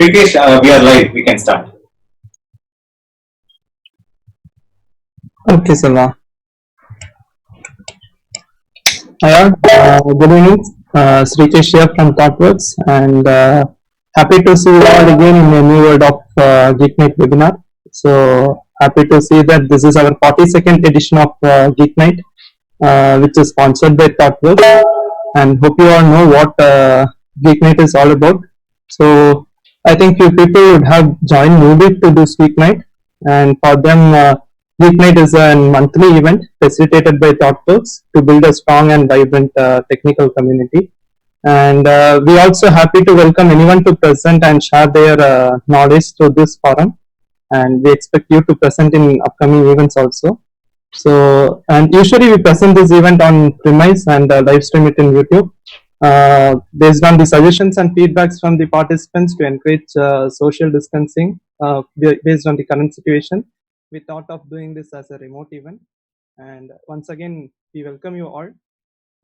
Ritesh, we are live. We can start. Okay, Selva. Hi, good evening. Srikesh here from ThoughtWorks, and happy to see you all again in a new world of Geeknight webinar. So happy to see that this is our 42nd edition of Geeknight, which is sponsored by ThoughtWorks, and hope you all know what Geeknight is all about. So I think few people would have joined newly to this Geeknight, and for them. Geeknight is a monthly event facilitated by ThoughtWorks to build a strong and vibrant technical community. And we also happy to welcome anyone to present and share their knowledge through this forum. And we expect you to present in upcoming events also. So, and usually we present this event on premise and live stream it in YouTube. Based on the suggestions and feedbacks from the participants to encourage social distancing based on the current situation, we thought of doing this as a remote event. And once again, we welcome you all.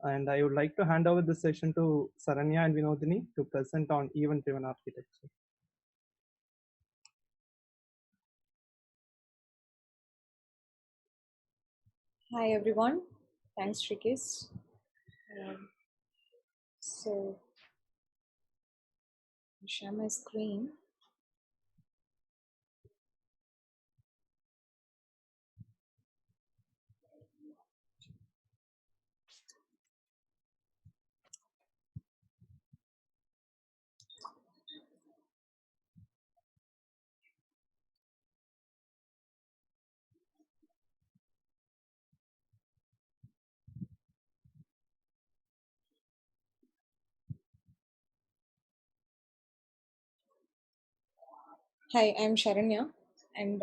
And I would like to hand over the session to Saranya and Vinodini to present on event-driven architecture. Hi everyone, thanks Shrikesh. So, I'll share my screen. Hi, I'm Sharanya, and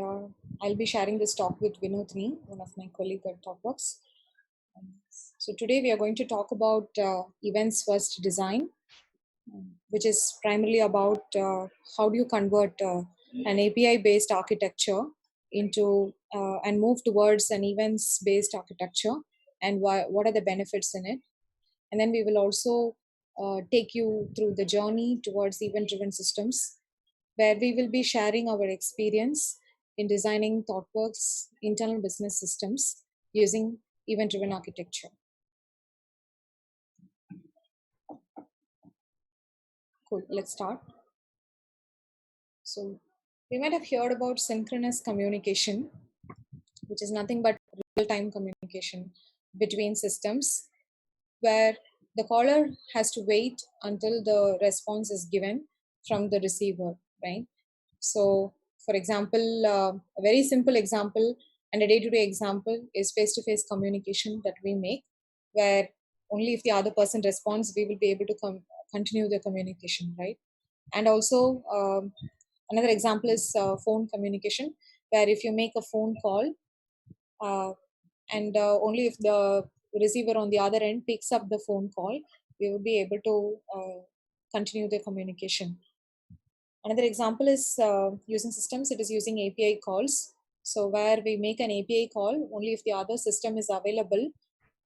I'll be sharing this talk with Vinodni, one of my colleagues at ThoughtWorks. So today we are going to talk about events first design, which is primarily about how do you convert an API based architecture into and move towards an events based architecture, and what are the benefits in it. And then we will also take you through the journey towards event driven systems, where we will be sharing our experience in designing ThoughtWorks internal business systems using event driven architecture. Cool, let's start. So, we might have heard about synchronous communication, which is nothing but real time communication between systems, where the caller has to wait until the response is given from the receiver, right? So, for example, a very simple example and a day to day example is face to face communication that we make, where only if the other person responds, we will be able to continue the communication, right? And also, another example is phone communication, where if you make a phone call, uh, and only if the receiver on the other end picks up the phone call, we will be able to continue the communication. Another example is using systems, it is using API calls. So where we make an API call only if the other system is available,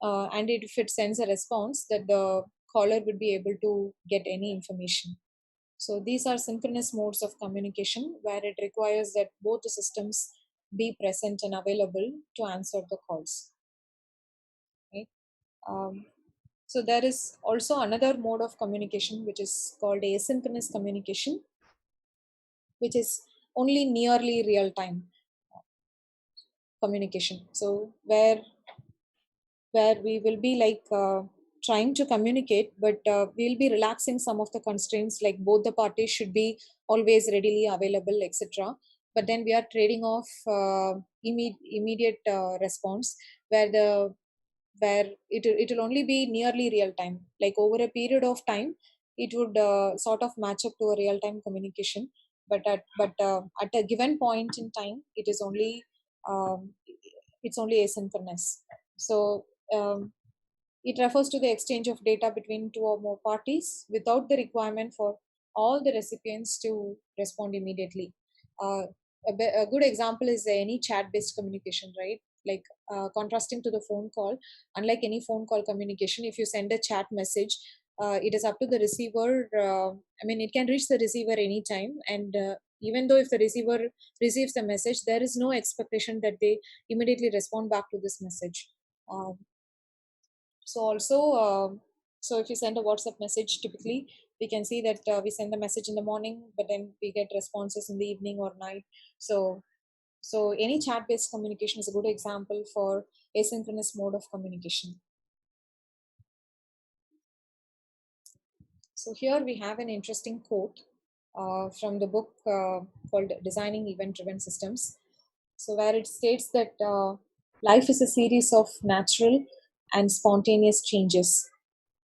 and if it sends a response, that the caller would be able to get any information. So these are synchronous modes of communication where it requires that both the systems be present and available to answer the calls. Right? So there is also another mode of communication which is called asynchronous communication, which is only nearly real time communication. So where we will be like trying to communicate, but we'll be relaxing some of the constraints, like both the parties should be always readily available, etc. But then we are trading off immediate response, where the where it will only be nearly real time, like over a period of time it would sort of match up to a real time communication, but at a given point in time it is only um, it's only asynchronous. So it refers to the exchange of data between two or more parties without the requirement for all the recipients to respond immediately. uh, a good example is any chat based communication, right? Like contrasting to the phone call, unlike any phone call communication, if you send a chat message, it is up to the receiver. I mean, it can reach the receiver anytime, and even though if the receiver receives the message, there is no expectation that they immediately respond back to this message. Um, so also, so if you send a WhatsApp message, typically we can see that we send the message in the morning, but then we get responses in the evening or night. So any chat-based communication is a good example for asynchronous mode of communication. So here we have an interesting quote from the book called Designing Event-Driven Systems. So where it states that life is a series of natural and spontaneous changes.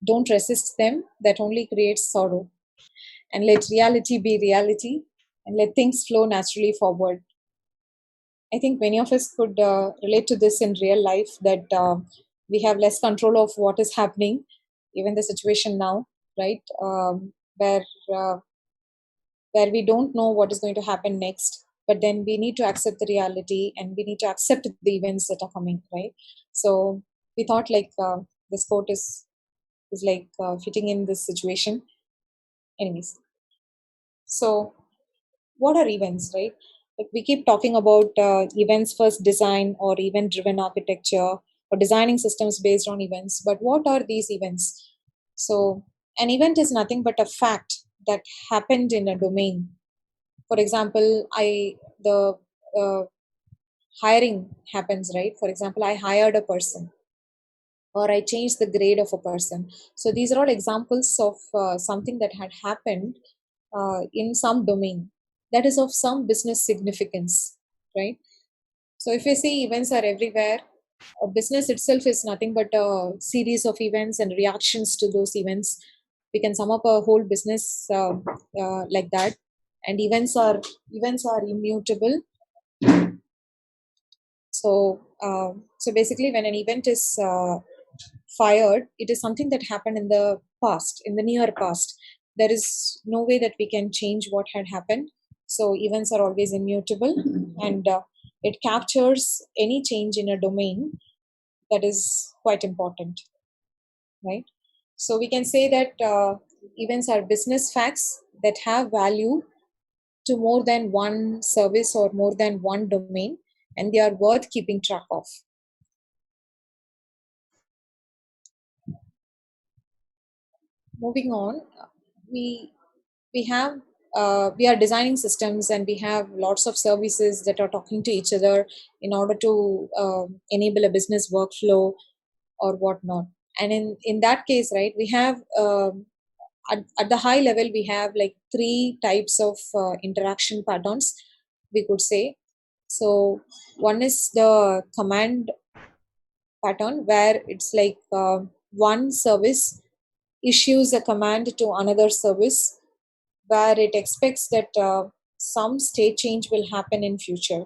Don't resist them, that only creates sorrow. And let reality be reality, and let things flow naturally forward. I think many of us could relate to this in real life, that we have less control of what is happening, even the situation now, right? Where uh, where we don't know what is going to happen next, but then we need to accept the reality and we need to accept the events that are coming, right? So we thought like this quote is like fitting in this situation. Anyways, so what are events, right? Like we keep talking about events first design or event driven architecture or designing systems based on events, but what are these events? So an event is nothing but a fact that happened in a domain. For example, the uh, hiring happens, right? For example, I hired a person or I changed the grade of a person. So these are all examples of something that had happened in some domain that is of some business significance, right? So if you see events are everywhere, a business itself is nothing but a series of events and reactions to those events. We can sum up a whole business like that. And events are immutable. So basically, when an event is fired, it is something that happened in the past, in the near past. There is no way that we can change what had happened. So events are always immutable, and it captures any change in a domain that is quite important, right? So we can say that events are business facts that have value to more than one service or more than one domain, and they are worth keeping track of. Moving on, we we have we are designing systems and we have lots of services that are talking to each other in order to enable a business workflow or whatnot. And in that case, right, we have at the high level we have like three types of interaction patterns, we could say. So one is the command pattern, where it's like one service issues a command to another service where it expects that some state change will happen in future.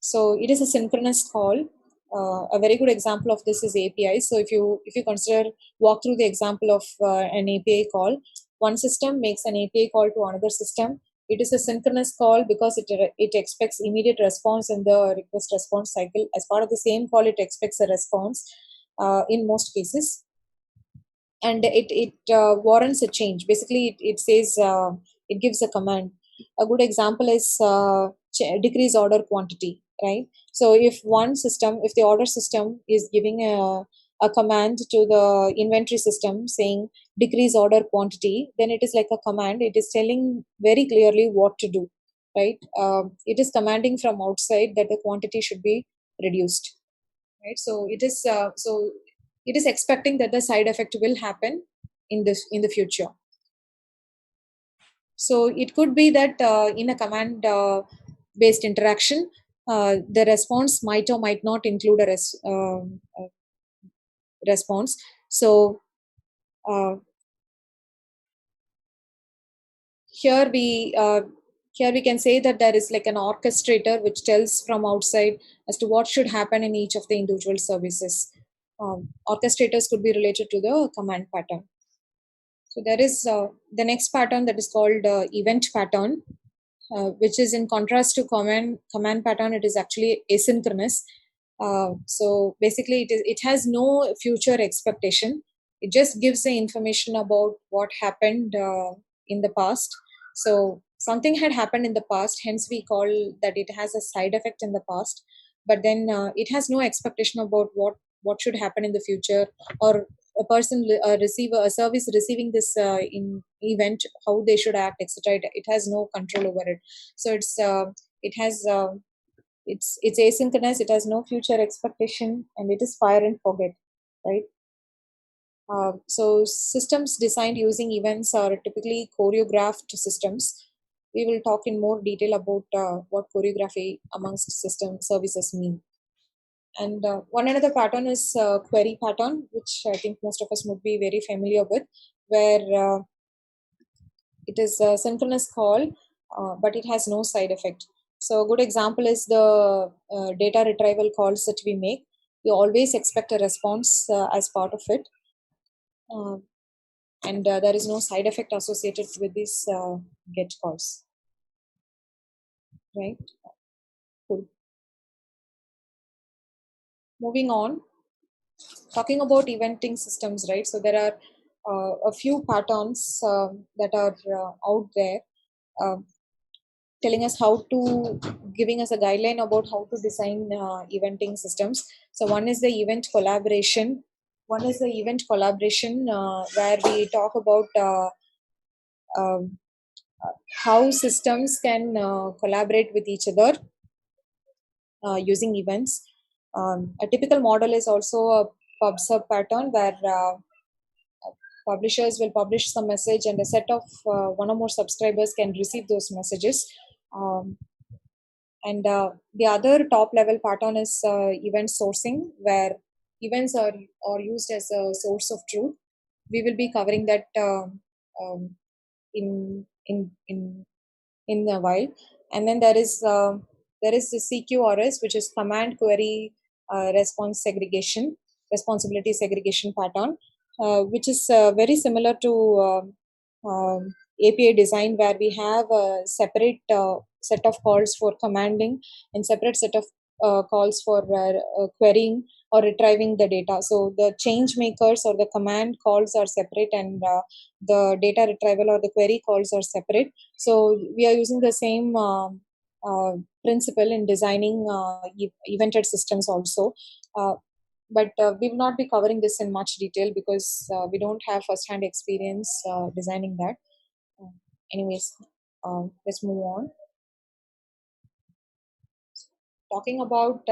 So it is a synchronous call. A very good example of this is API. So if you consider walk through the example of an API call, one system makes an API call to another system. It is a synchronous call because it expects immediate response in the request response cycle. As part of the same call, it expects a response in most cases, and it warrants a change. Basically, it says it gives a command. A good example is decrease order quantity, right? So if the order system is giving a command to the inventory system saying decrease order quantity, then it is like a command. It is telling very clearly what to do, right? It is commanding from outside that the quantity should be reduced, right? So it is expecting that the side effect will happen in the future. So it could be that in a command based interaction, the response might or might not include a response. So uh, here we uh, here we can say that there is like an orchestrator which tells from outside as to what should happen in each of the individual services. Orchestrators could be related to the command pattern. So there is the next pattern that is called event pattern, which is in contrast to command pattern. It is actually asynchronous. So basically, it has no future expectation. it just gives the information about what happened in the past. So something had happened in the past, hence we call that it has a side effect in the past. But then it has no expectation about what should happen in the future, or a person receive a service receiving this in event, how they should act, etc. It has no control over it. So it has it's asynchronous, it has no future expectation, and it is fire and forget, right? So systems designed using events are typically choreographed systems. We will talk in more detail about what choreography amongst system services mean. And one another pattern is query pattern, which I think most of us would be very familiar with, where it is a synchronous call, but it has no side effect. So a good example is the data retrieval calls that we make. We always expect a response as part of it. Uh, and there is no side effect associated with these get calls, right? Cool. Moving on, talking about eventing systems, right? So there are a few patterns that are out there, uh, telling us how to, giving us a guideline about how to design eventing systems. So one is the event collaboration. Where we talk about um, how systems can collaborate with each other using events. A typical model is also a pub sub pattern, where publishers will publish some message, and a set of one or more subscribers can receive those messages. Um, and the other top level pattern is event sourcing, where events are used as a source of truth. We will be covering that um, in in in in a while. And then there is the CQRS, which is command query responsibility segregation pattern, which is very similar to API design, where we have a separate set of calls for commanding and separate set of calls for querying or retrieving the data. So the change makers or the command calls are separate, and the data retrieval or the query calls are separate. So we are using the same uh, principle in designing evented systems also. Uh, but we will not be covering this in much detail because we don't have first-hand experience designing that. Uh, anyways, let's move on. Talking about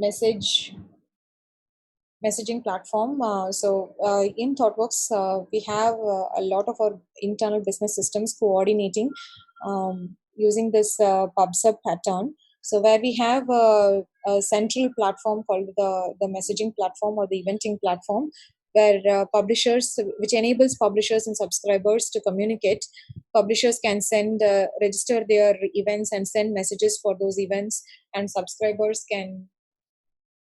messaging platform. In ThoughtWorks, we have a lot of our internal business systems coordinating using this PubSub pattern. So where we have a central platform called the messaging platform or the eventing platform, where which enables publishers and subscribers to communicate. Publishers can register their events and send messages for those events, and subscribers can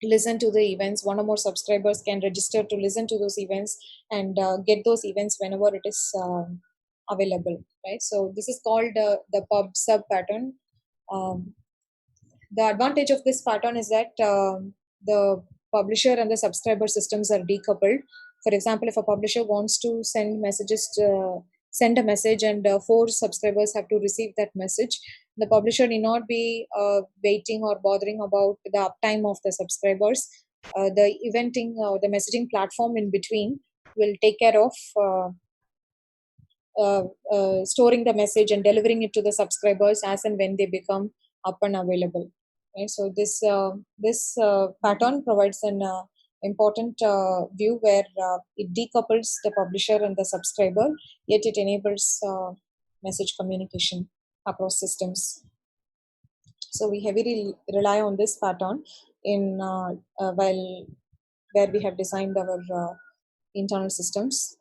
listen to the events. One or more subscribers can register to listen to those events and get those events whenever it is available, right? So this is called the pub sub pattern. um, the advantage of this pattern is that the publisher and the subscriber systems are decoupled. For example, if a publisher wants to send a message, and four subscribers have to receive that message, the publisher need not be waiting or bothering about the uptime of the subscribers. The eventing or the messaging platform in between will take care of storing the message and delivering it to the subscribers as and when they become up and available. Right? So this pattern provides an important view where it decouples the publisher and the subscriber, yet it enables message communication across systems. So we heavily rely on this pattern in while where we have designed our internal systems.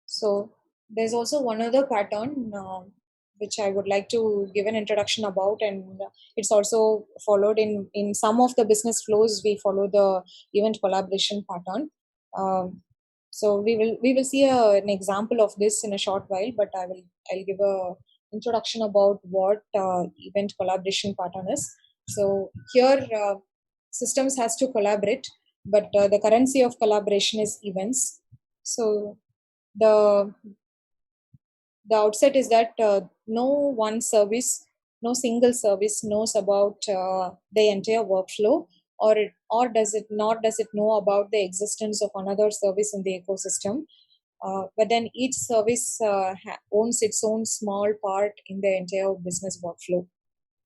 So there's also one other pattern which I would like to give an introduction about, and it's also followed in some of the business flows. We follow the event collaboration pattern. So we will see an example of this in a short while, but I'll give a introduction about what event collaboration pattern is. So here systems has to collaborate but the currency of collaboration is events. So the outset is that no one service, no single service knows about the entire workflow, or does it know about the existence of another service in the ecosystem. But then each service owns its own small part in the entire business workflow.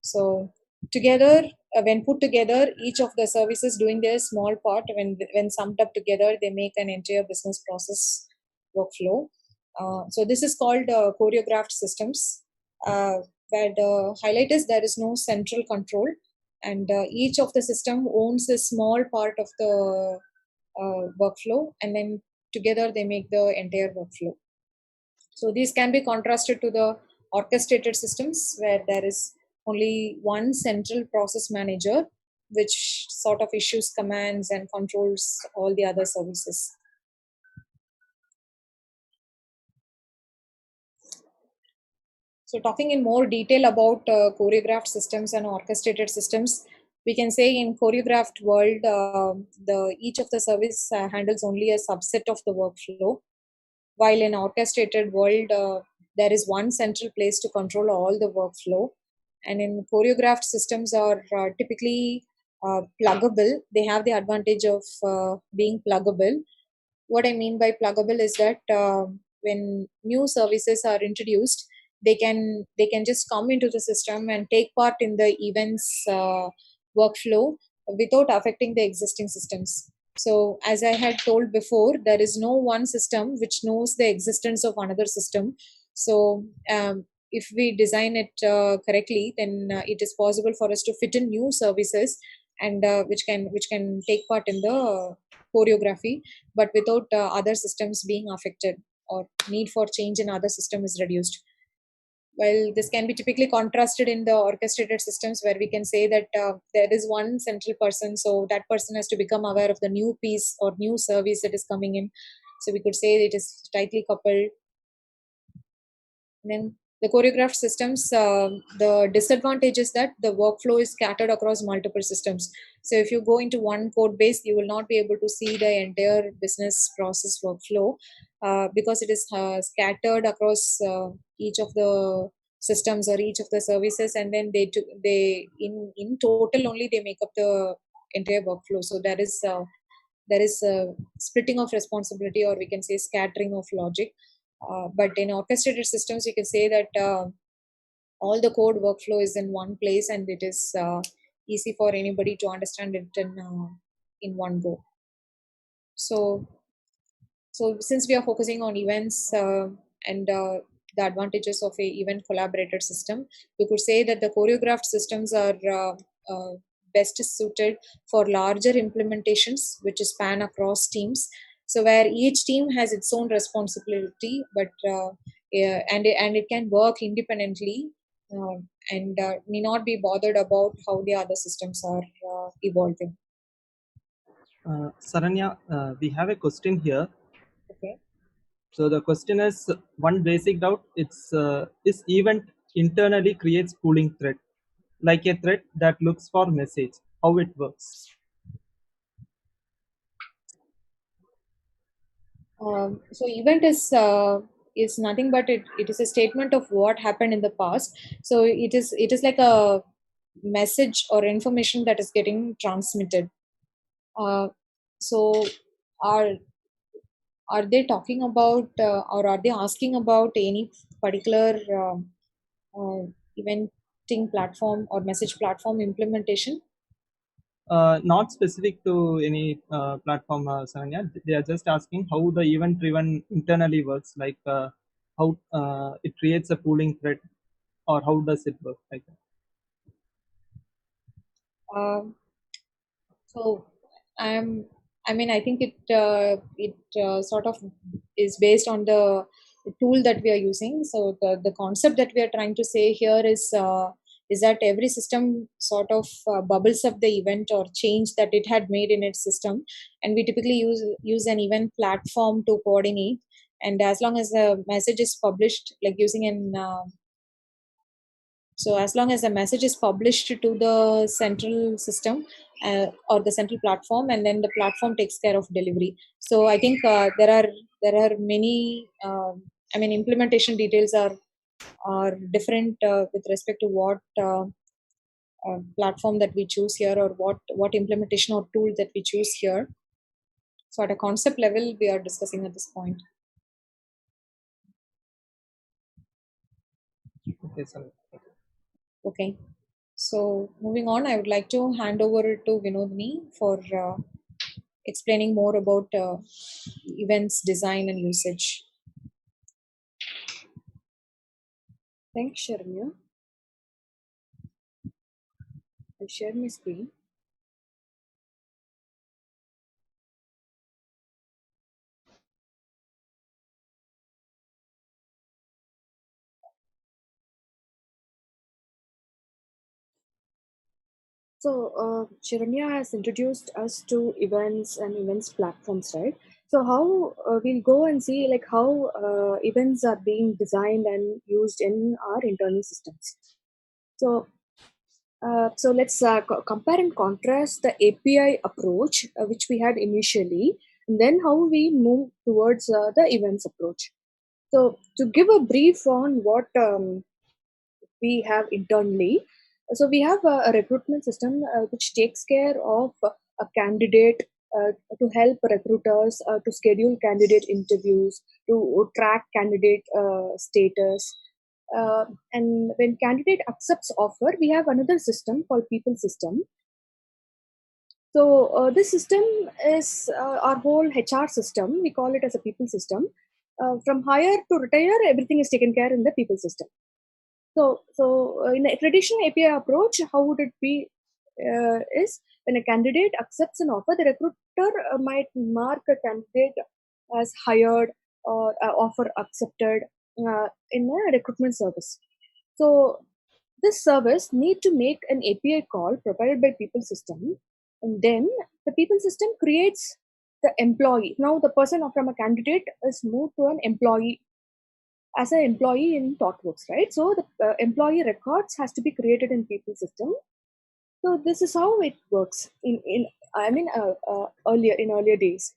So together, when put together, each of the services doing their small part, when summed up together, they make an entire business process workflow. So this is called choreographed systems, where the highlight is there is no central control, and each of the system owns a small part of the workflow, and then together they make the entire workflow. So these can be contrasted to the orchestrated systems, where there is only one central process manager which sort of issues commands and controls all the other services. So talking in more detail about choreographed systems and orchestrated systems, we can say in choreographed world, the each of the service handles only a subset of the workflow, while in orchestrated world, there is one central place to control all the workflow. And in choreographed systems are typically pluggable. They have the advantage of being pluggable. What I mean by pluggable is that when new services are introduced, they can just come into the system and take part in the events workflow without affecting the existing systems. So as I had told before, there is no one system which knows the existence of another system. So if we design it correctly, then it is possible for us to fit in new services, and which can take part in the choreography, but without other systems being affected, or need for change in other system is reduced. Well, this can be typically contrasted in the orchestrated systems, where we can say that there is one central person, so that person has to become aware of the new piece or new service that is coming in. So we could say it is tightly coupled. And then the choreographed systems, the disadvantage is that the workflow is scattered across multiple systems. So if you go into one code base, you will not be able to see the entire business process workflow, because it is scattered across each of the systems or each of the services, and then they in total only they make up the entire workflow. So there is a splitting of responsibility, or we can say scattering of logic. But in orchestrated systems, you can say that all the code workflow is in one place, and it is easy for anybody to understand it in one go. So, since we are focusing on events and the advantages of a event collaborated system, we could say that the choreographed systems are best suited for larger implementations which span across teams. So where each team has its own responsibility, but yeah, and it can work independently, uh, and may not be bothered about how the other systems are evolving. Saranya, we have a question here. Okay. So the question is one basic doubt. It's is event internally creates pooling thread, like a thread that looks for message. How it works? So event is nothing but it is a statement of what happened in the past. So it is like a message or information that is getting transmitted. So are are they talking about or are they asking about any particular uh, eventing platform or message platform implementation? Not specific to any platform, Saranya. They are just asking how the event driven internally works, like how it creates a pooling thread, or how does it work like that. Um So I'm, I mean, I think it sort of is based on the tool that we are using. So the concept that we are trying to say here is that every system sort of bubbles up the event or change that it had made in its system, and we typically use an event platform to coordinate. And as long as the message is published, like using an so as long as the message is published to the central system, or the central platform, and then the platform takes care of delivery. So I think there are many. Implementation details are different with respect to what platform that we choose here, or what implementation or tool that we choose here. So at a concept level, we are discussing at this point. Okay, sir. Okay. So moving on, I would like to hand over to Vinodni for explaining more about events design and usage. Thanks, Sharmya. I'll share my screen. So, Shiranya has introduced us to events and events platforms, right? So, how we'll go and see like how events are being designed and used in our internal systems. So, let's compare and contrast the API approach which we had initially, and then how we move towards the events approach. So, to give a brief on what we have internally. So we have a recruitment system which takes care of a candidate to help recruiters to schedule candidate interviews, to track candidate status. And when candidate accepts offer, we have another system called people system. So this system is our whole HR system. We call it as a people system. From hire to retire, everything is taken care in the people system. So in a traditional API approach, how would it be? Is when a candidate accepts an offer, the recruiter might mark a candidate as hired or offer accepted in a recruitment service. So this service need to make an API call provided by people system, and then the people system creates the employee. Now the person from a candidate is moved to an employee as an employee in ThoughtWorks, right? So the employee records has to be created in people system. So this is how it works in earlier days.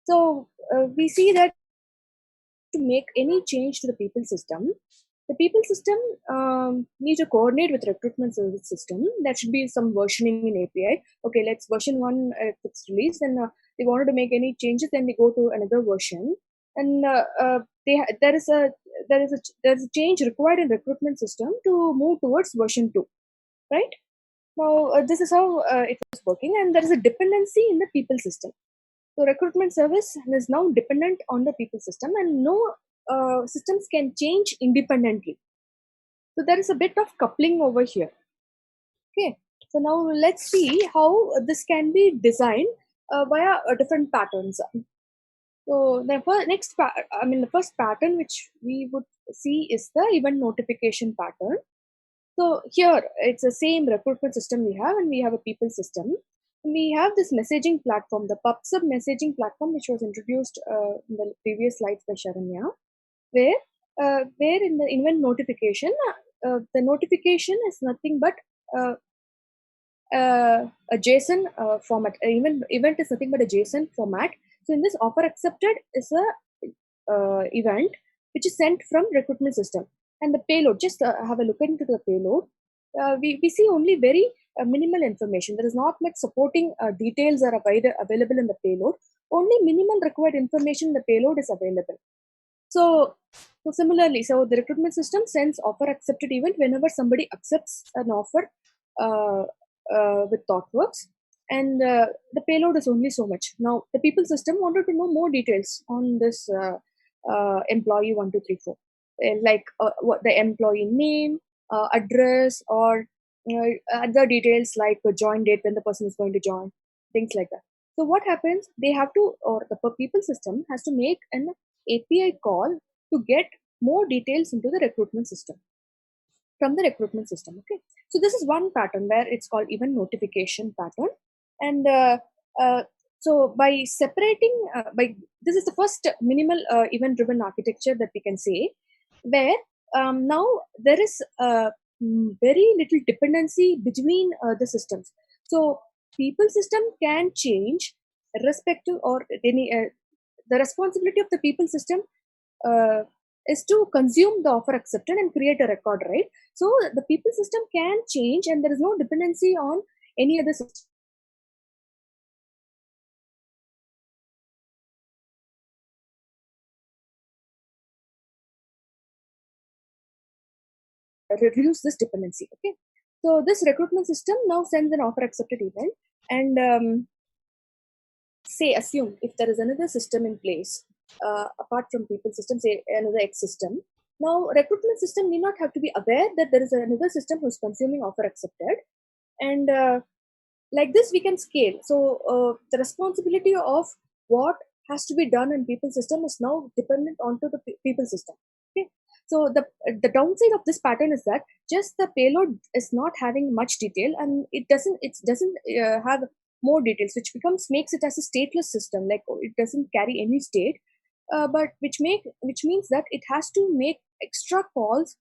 So we see that to make any change to the people system need to coordinate with recruitment service system. There should be some versioning in API. Okay, let's version one if it's released, and they wanted to make any changes, then they go to another version, and there is a change required in recruitment system to move towards version 2, right? Now this is how it was working, and there is a dependency in the people system. So recruitment service is now dependent on the people system, and no systems can change independently. So there is a bit of coupling over here. Okay, so now let's see how this can be designed via different patterns. So the the first pattern which we would see is the event notification pattern. So here it's the same recruitment system we have, and we have a people system. We have this messaging platform, the PubSub messaging platform, which was introduced in the previous slides by Sharanya, where in the event notification, the notification is nothing but a JSON format. Event is nothing but a JSON format. So in this, offer accepted is a event which is sent from recruitment system, and the payload. Just have a look into the payload. We see only very minimal information. There is not much supporting details are available in the payload. Only minimal required information in the payload is available. So similarly, so the recruitment system sends offer accepted event whenever somebody accepts an offer with ThoughtWorks, and the payload is only so much. Now the people system wanted to know more details on this employee 1234, like what the employee name, address, or other details like the join date when the person is going to join, things like that. So what happens? They have to, or the people system has to make an API call to get more details into the recruitment system from the recruitment system. Okay, so this is one pattern where it's called event notification pattern, and so by separating, by this is the first minimal event driven architecture that we can say, where now there is very little dependency between the systems. So people system can change irrespective or any the responsibility of the people system uh, is to consume the offer accepted and create a record, right? So the people system can change and there is no dependency on any other system. Reduce this dependency. Okay, so this recruitment system now sends an offer accepted event, and say assume if there is another system in place apart from people system, say another X system. Now recruitment system need not have to be aware that there is another system who's consuming offer accepted, and like this we can scale. So the responsibility of what has to be done in people system is now dependent onto the people system. Okay, so the downside of this pattern is that just the payload is not having much detail, and it doesn't have more details, which makes it as a stateless system, like it doesn't carry any state, but which means that it has to make extra calls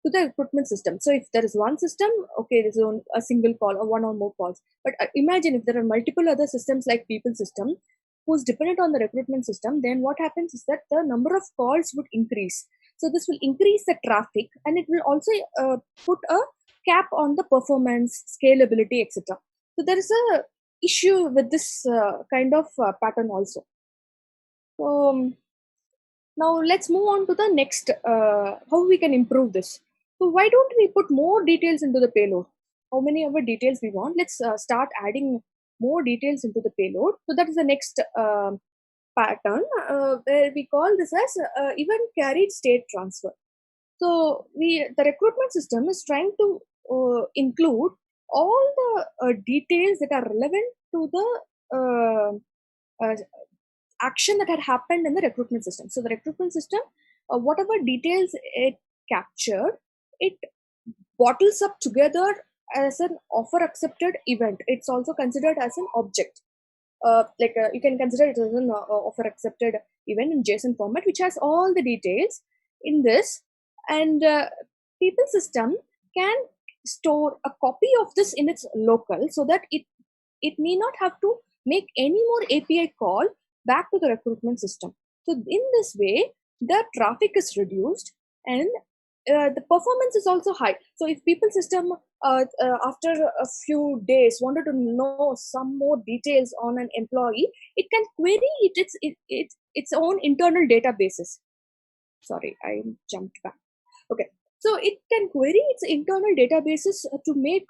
to the recruitment system. So if there is one system, okay, there's a single call or one or more calls. But imagine if there are multiple other systems like people system who's dependent on the recruitment system, then what happens is that the number of calls would increase. So this will increase the traffic, and it will also put a cap on the performance, scalability, etc. So there is a issue with this kind of pattern also. So now let's move on to the next, how we can improve this. So why don't we put more details into the payload? How many ever details we want? Let's start adding more details into the payload. So that is the next pattern where we call this as event carried state transfer. So the recruitment system is trying to include all the details that are relevant to the action that had happened in the recruitment system. So the recruitment system, whatever details it captured, it bottles up together as an offer accepted event. It's also considered as an object. You can consider it as an offer accepted event in JSON format, which has all the details in this, and people system can store a copy of this in its local, so that it need not have to make any more API call back to the recruitment system. So in this way, the traffic is reduced, and the performance is also high. So if people system after a few days wanted to know some more details on an employee, it can query its own internal databases. Sorry, I jumped back. Okay, so it can query its internal databases to make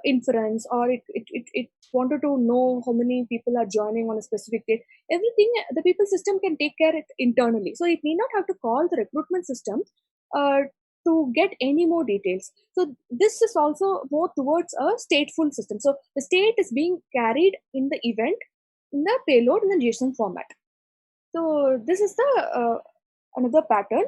inference, or it wanted to know how many people are joining on a specific date. Everything the people system can take care of it internally. So it need not have to call the recruitment system uh, to get any more details. So this is also more towards a stateful system. So the state is being carried in the event in the payload in the JSON format. So this is the another pattern,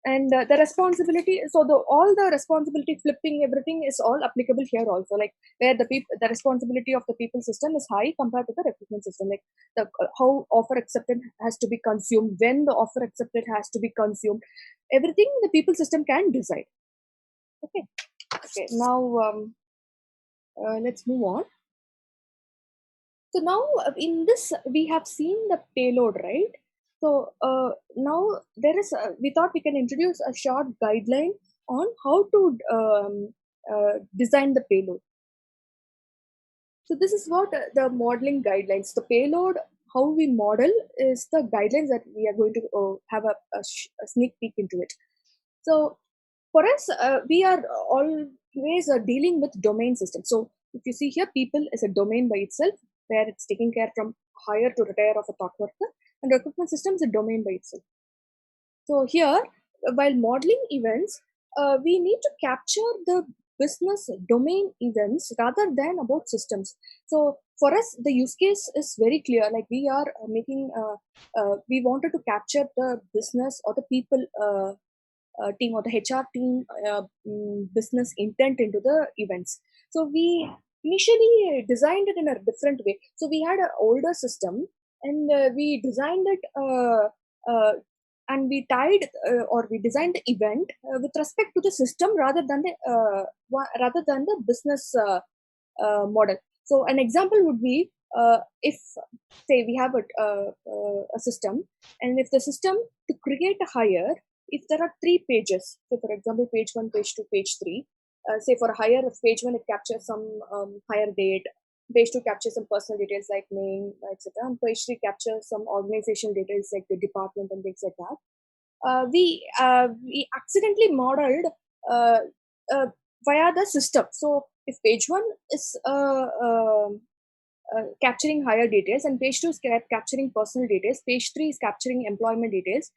and the responsibility. So all the responsibility flipping, everything is all applicable here also. Like where the responsibility of the people system is high compared to the recruitment system. Like the how offer accepted has to be consumed, when the offer accepted has to be consumed. Everything the people system can decide. Okay. Okay. Now let's move on. So now in this we have seen the payload, right? So now we thought we can introduce a short guideline on how to design the payload. So this is what the modeling guidelines. The payload, how we model, is the guidelines that we are going to have a sneak peek into it. So for us, we are always dealing with domain systems. So if you see here, people is a domain by itself, where it's taking care from hire to retire of a thought worker, and recruitment system is a domain by itself. So here, while modeling events, we need to capture the business domain events rather than about systems. So for us, the use case is very clear. Like we are we wanted to capture the business or the people team or the HR team business intent into the events. So we initially designed it in a different way. So we had an older system, and we designed it and we tied or we designed the event with respect to the system rather than the business model. So an example would be if say we have a system, and if the system to create a hire, if there are 3 pages, so for example page 1, page 2, page 3, say for a hire, if page 1 it captures some hire date, page 2 captures some personal details like name, etc., and page 3 captures some organizational details like the department and things like that. We accidentally modeled uh, uh, via the system. So if page 1 is capturing higher details, and page 2 is capturing personal details, page 3 is capturing employment details,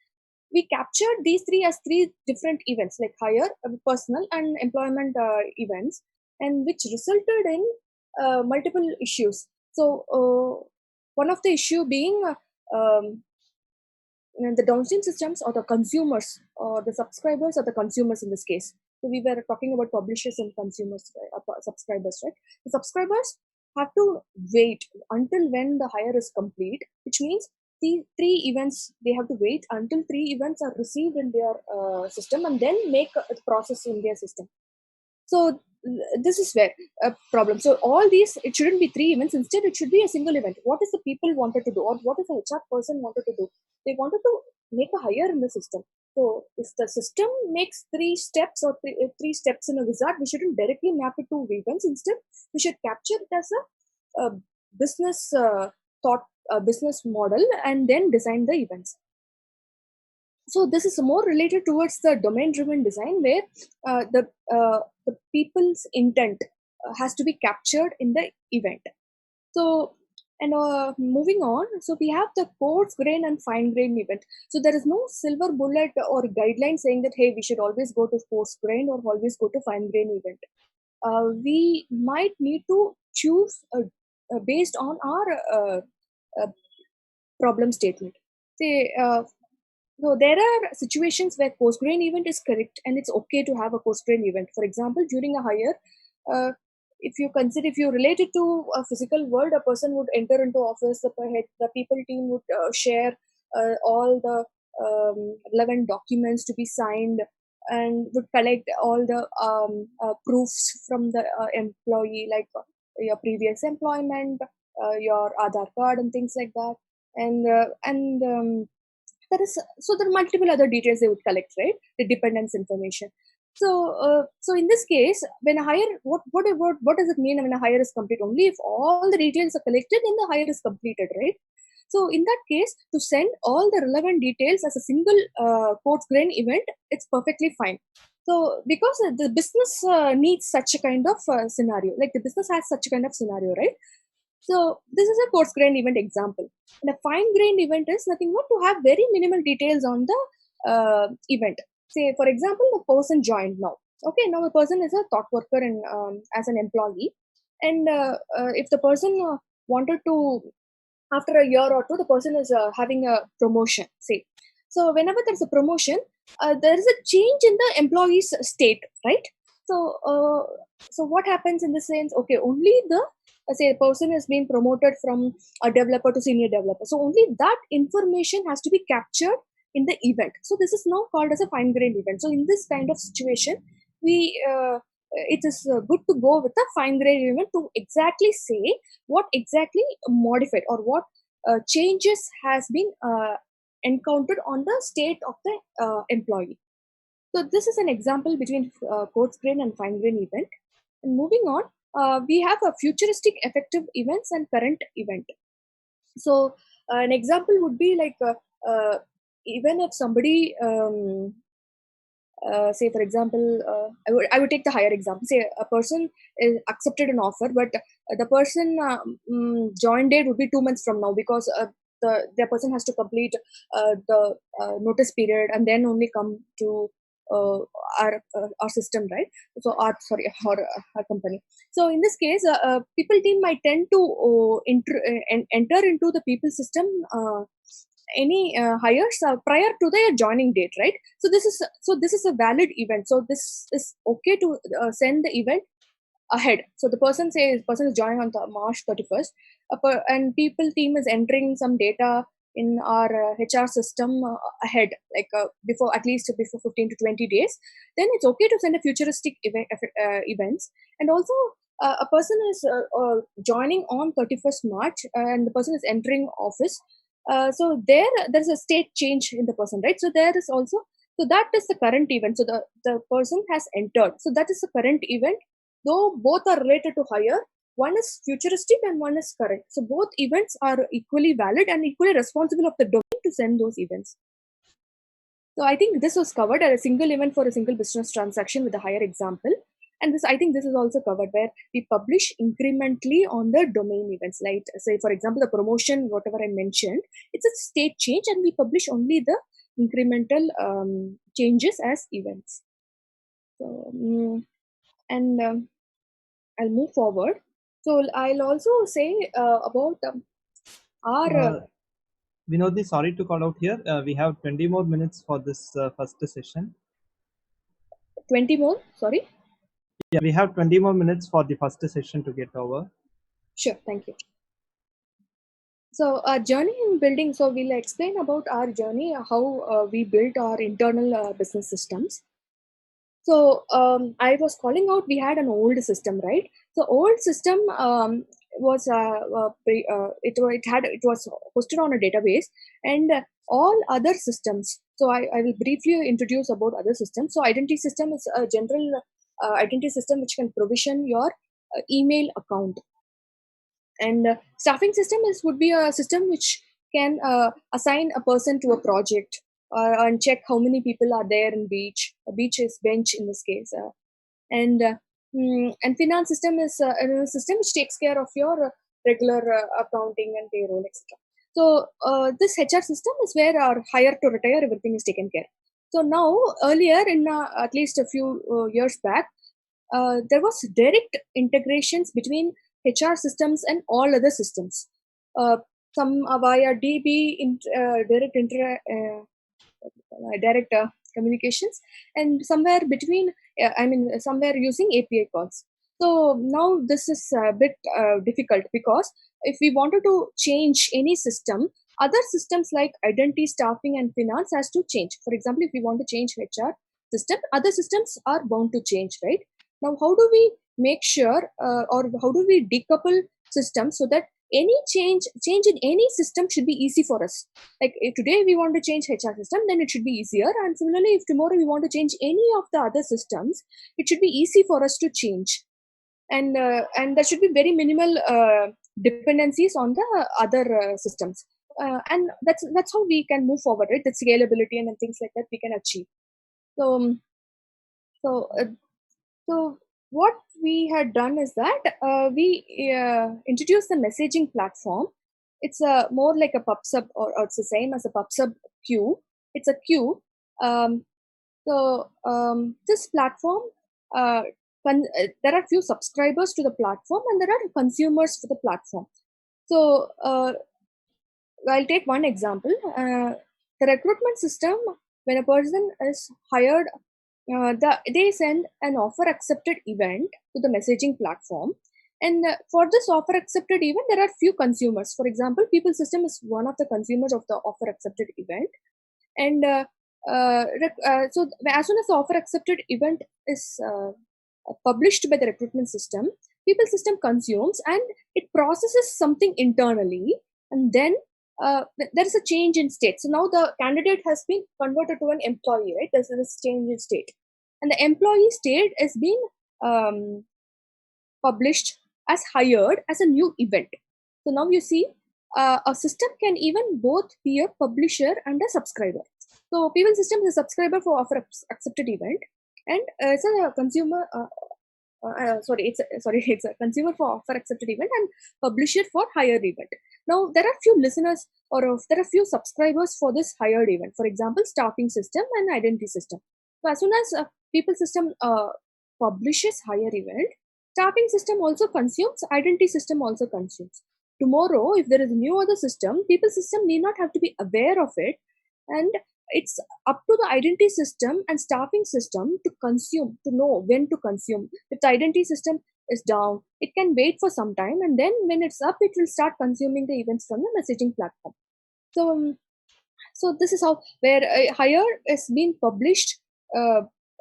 we captured these 3 as 3 different events like hire, personal and employment events, and which resulted in multiple issues. So one of the issue being the downstream systems or the consumers or the subscribers or the consumers in this case. So we were talking about publishers and consumers, subscribers, right? The subscribers have to wait until when the hire is complete, which means the 3 events, they have to wait until 3 events are received in their system and then make a process in their system. So this is where a problem. So all these, it shouldn't be 3 events. Instead, it should be a single event. What is the people wanted to do, or what is the HR person wanted to do? They wanted to make a hire in the system. So if the system makes 3 steps or 3 steps in a wizard, we shouldn't directly map it to events. Instead, we should capture it as a business thought, business model, and then design the events. So this is more related towards the domain-driven design, where the people's intent has to be captured in the event. So, and moving on, so we have the coarse grain and fine grain event. So there is no silver bullet or guideline saying that, hey, we should always go to coarse grain or always go to fine grain event. We might need to choose based on our problem statement. Say, so there are situations where coarse grain event is correct, and it's okay to have a coarse grain event. For example, during a hire, if you relate it to a physical world, a person would enter into office, the people team would share all the relevant documents to be signed, and would collect all the proofs from the employee, like your previous employment, your Aadhaar card, and things like that. And there are multiple other details they would collect, right? The dependence information. So in this case, when a hire, what does it mean when a hire is complete? Only if all the details are collected, then the hire is completed, right? So in that case, to send all the relevant details as a single coarse grain event, it's perfectly fine. So because the business needs such a kind of scenario, like the business has such a kind of scenario, right? So this is a coarse grain event example. And a fine grained event is nothing but to have very minimal details on the event. Say, for example, the person joined now. Okay, now the person is a thought worker and as an employee. And if the person wanted to, after a year or two, the person is having a promotion, say. So whenever there's a promotion, there is a change in the employee's state, right? So, so what happens in this sense? Okay, only the say a person is being promoted from a developer to senior developer. So only that information has to be captured in the event. So this is now called as a fine-grained event. So in this kind of situation, we it is good to go with a fine-grained event to exactly say what exactly modified or what changes has been encountered on the state of the employee. So this is an example between coarse grain and fine grain event. And moving on, we have a futuristic effective events and current event. So an example would be like even if somebody say for example, I would take the higher example. Say a person is accepted an offer, but the person join date would be 2 months from now, because the person has to complete the notice period and then only come to our system, right? So our company. So in this case, people team might tend to enter into the people system any hires prior to their joining date, right? So this is a valid event. So this is okay to send the event ahead. So the person is joining on March 31st, and people team is entering some data in our HR system ahead, like before, at least before 15 to 20 days. Then it's okay to send a futuristic events. And also a person is joining on 31st March and the person is entering office. So there's a state change in the person, right? So there is also, so that is the current event. So the person has entered. So that is the current event. Though both are related to hire, one is futuristic and one is current. So both events are equally valid and equally responsible of the domain to send those events. So I think this was covered as a single event for a single business transaction with a higher example. And this, I think this is also covered where we publish incrementally on the domain events. Like say, for example, the promotion, whatever I mentioned, it's a state change and we publish only the incremental changes as events. So, and I'll move forward. So I'll also say about our... Vinodi, sorry to call out here. We have 20 more minutes for this first session. 20 more, sorry? Yeah, we have 20 more minutes for the first session to get over. Sure, thank you. So our journey in building, so we'll explain about our journey, how we built our internal business systems. So I was calling out, we had an old system, right? So old system was it was hosted on a database, and all other systems. So I will briefly introduce about other systems. So identity system is a general identity system which can provision your email account, and staffing system would be a system which can assign a person to a project and check how many people are there in beach. A beach is bench in this case. And finance system is a system which takes care of your regular accounting and payroll, etc. So this HR system is where our hire to retire, everything is taken care. So now, earlier in at least a few years back, there was direct integrations between HR systems and all other systems. Some via DB, direct communications, and somewhere between, somewhere using API calls. So now this is a bit difficult, because if we wanted to change any system, other systems like identity, staffing, and finance has to change. For example, if we want to change HR system, other systems are bound to change, right? Now, how do we make sure, or how do we decouple systems so that any change in any system should be easy for us? Like if today we want to change HR system, then it should be easier. And similarly, if tomorrow we want to change any of the other systems, it should be easy for us to change. And there should be very minimal dependencies on the other systems. And that's how we can move forward, right? The scalability and things like that we can achieve. So so uh, so what we had done is that we introduced the messaging platform. It's more like a PubSub, or it's the same as a PubSub queue. It's a queue. This platform, there are few subscribers to the platform and there are consumers for the platform. So I'll take one example. The recruitment system, when a person is hired, they send an offer accepted event to the messaging platform. And for this offer accepted event, there are few consumers. For example, people system is one of the consumers of the offer accepted event. And so as soon as the offer accepted event is published by the recruitment system, people system consumes and it processes something internally, and then there is a change in state. So now the candidate has been converted to an employee, right? There's this change in state, and the employee state is being published as hired as a new event. So now you see, a system can even both be a publisher and a subscriber. So people system is a subscriber for offer accepted event, and it's a consumer. It's a consumer for offer accepted event and publisher for hired event. Now there are few listeners, or there are few subscribers for this hired event. For example, staffing system and identity system. So as soon as people system publishes higher event, staffing system also consumes, identity system also consumes. Tomorrow, if there is a new other system, people system need not have to be aware of it, and it's up to the identity system and staffing system to consume, to know when to consume. If the identity system is down, it can wait for some time, and then when it's up, it will start consuming the events from the messaging platform. So this is how, where hire is being published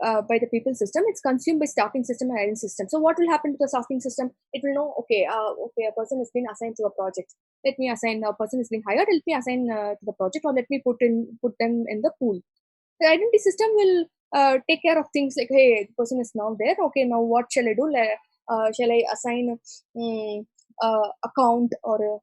by the people system. It's consumed by staffing system and hiring system. So what will happen to the staffing system? It will know, okay, a person has been assigned to a project. Let me assign a person is being hired. Let me assign to the project, or let me put them in the pool. The identity system will take care of things like, hey, the person is now there. Okay, now what shall I do? Shall I assign account or a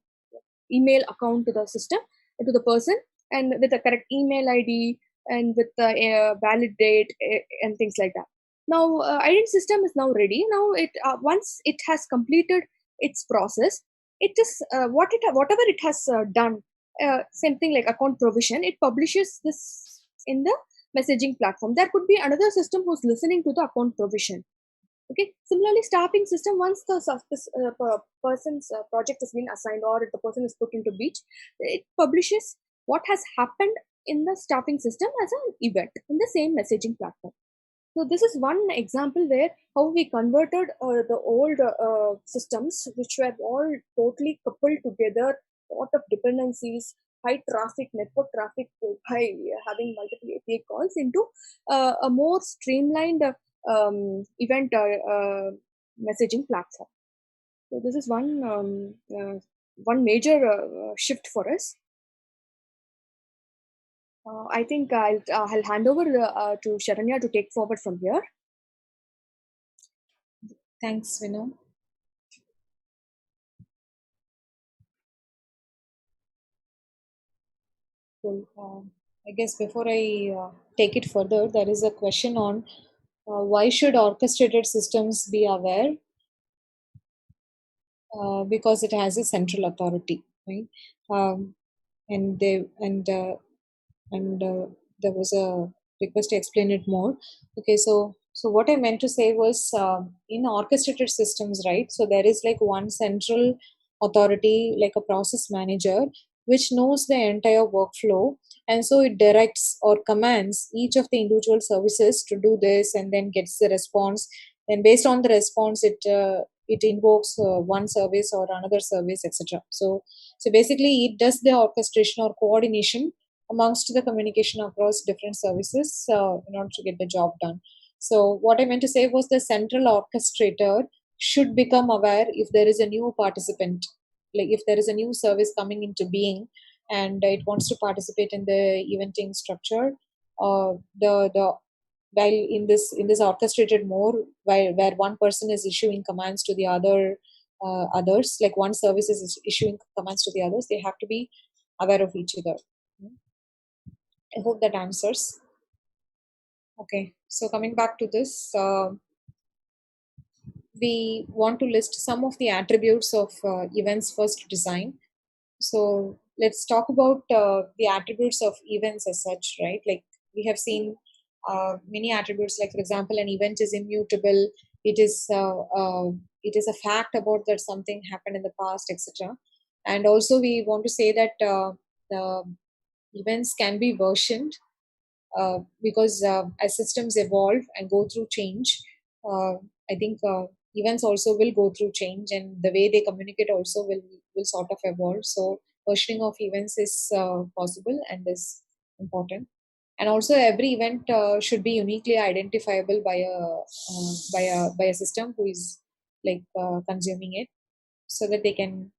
email account to the system, to the person, and with the correct email ID and with the valid date and things like that. Now, identity system is now ready. Now, it once it has completed its process, it is whatever it has done. Same thing like account provision. It publishes this in the messaging platform. There could be another system who's listening to the account provision. Okay. Similarly, staffing system, once this person's project has been assigned or if the person is put into beach, it publishes what has happened in the staffing system as an event in the same messaging platform. So this is one example where how we converted the old systems, which were all totally coupled together, lot of dependencies, high traffic, network traffic, by having multiple API calls, into a more streamlined event messaging platform. So this is one major shift for us. I think I'll hand over to Sharanya to take forward from here. Thanks, Vinu. Cool. I guess before I take it further, there is a question on why should orchestrated systems be aware? Because it has a central authority, right? Um, and they and there was a request to explain it more. Okay, so what I meant to say was, in orchestrated systems, right? So there is like one central authority, like a process manager, which knows the entire workflow, and so it directs or commands each of the individual services to do this, and then gets the response. And based on the response, it invokes one service or another service, etc. So basically, it does the orchestration or coordination amongst the communication across different services in order to get the job done. So what I meant to say was the central orchestrator should become aware if there is a new participant, like if there is a new service coming into being and it wants to participate in the eventing structure. The while in this orchestrated mode, where one person is issuing commands to the others, like one service is issuing commands to the others, they have to be aware of each other. I hope that answers. Okay, so coming back to this, we want to list some of the attributes of events first design. So let's talk about the attributes of events as such, right? Like we have seen many attributes, like for example, an event is immutable. It is it is a fact about that something happened in the past, etc. And also we want to say that the events can be versioned because as systems evolve and go through change, I think events also will go through change, and the way they communicate also will sort of evolve. So versioning of events is possible and is important. And also, every event should be uniquely identifiable by a system who is like consuming it, so that they can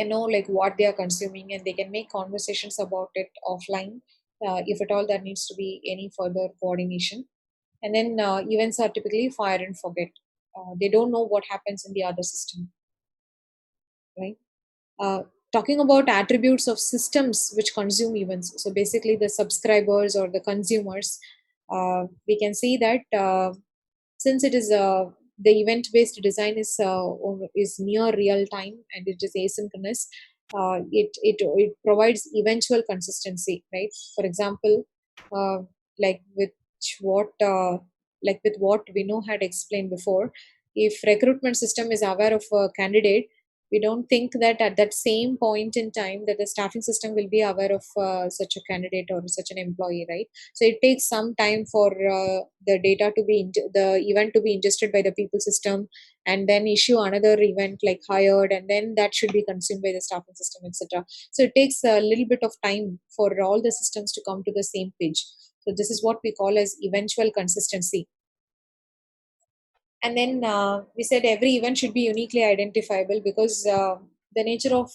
know like what they are consuming, and they can make conversations about it offline if at all there needs to be any further coordination. And then events are typically fire and forget. They don't know what happens in the other system, right? uh, Talking about attributes of systems which consume events, so basically the subscribers or the consumers, we can see that since it is the event based design is near real time and it is asynchronous, it provides eventual consistency, right? For example, uh, like with what like with what Vino had explained before, if recruitment system is aware of a candidate, We don't think that at that same point in time that the staffing system will be aware of such a candidate or such an employee, right? So it takes some time for the data to be the event to be ingested by the people system, and then issue another event like hired, and then that should be consumed by the staffing system, etc. So it takes a little bit of time for all the systems to come to the same page. So this is what we call as eventual consistency. And then we said every event should be uniquely identifiable, because the nature of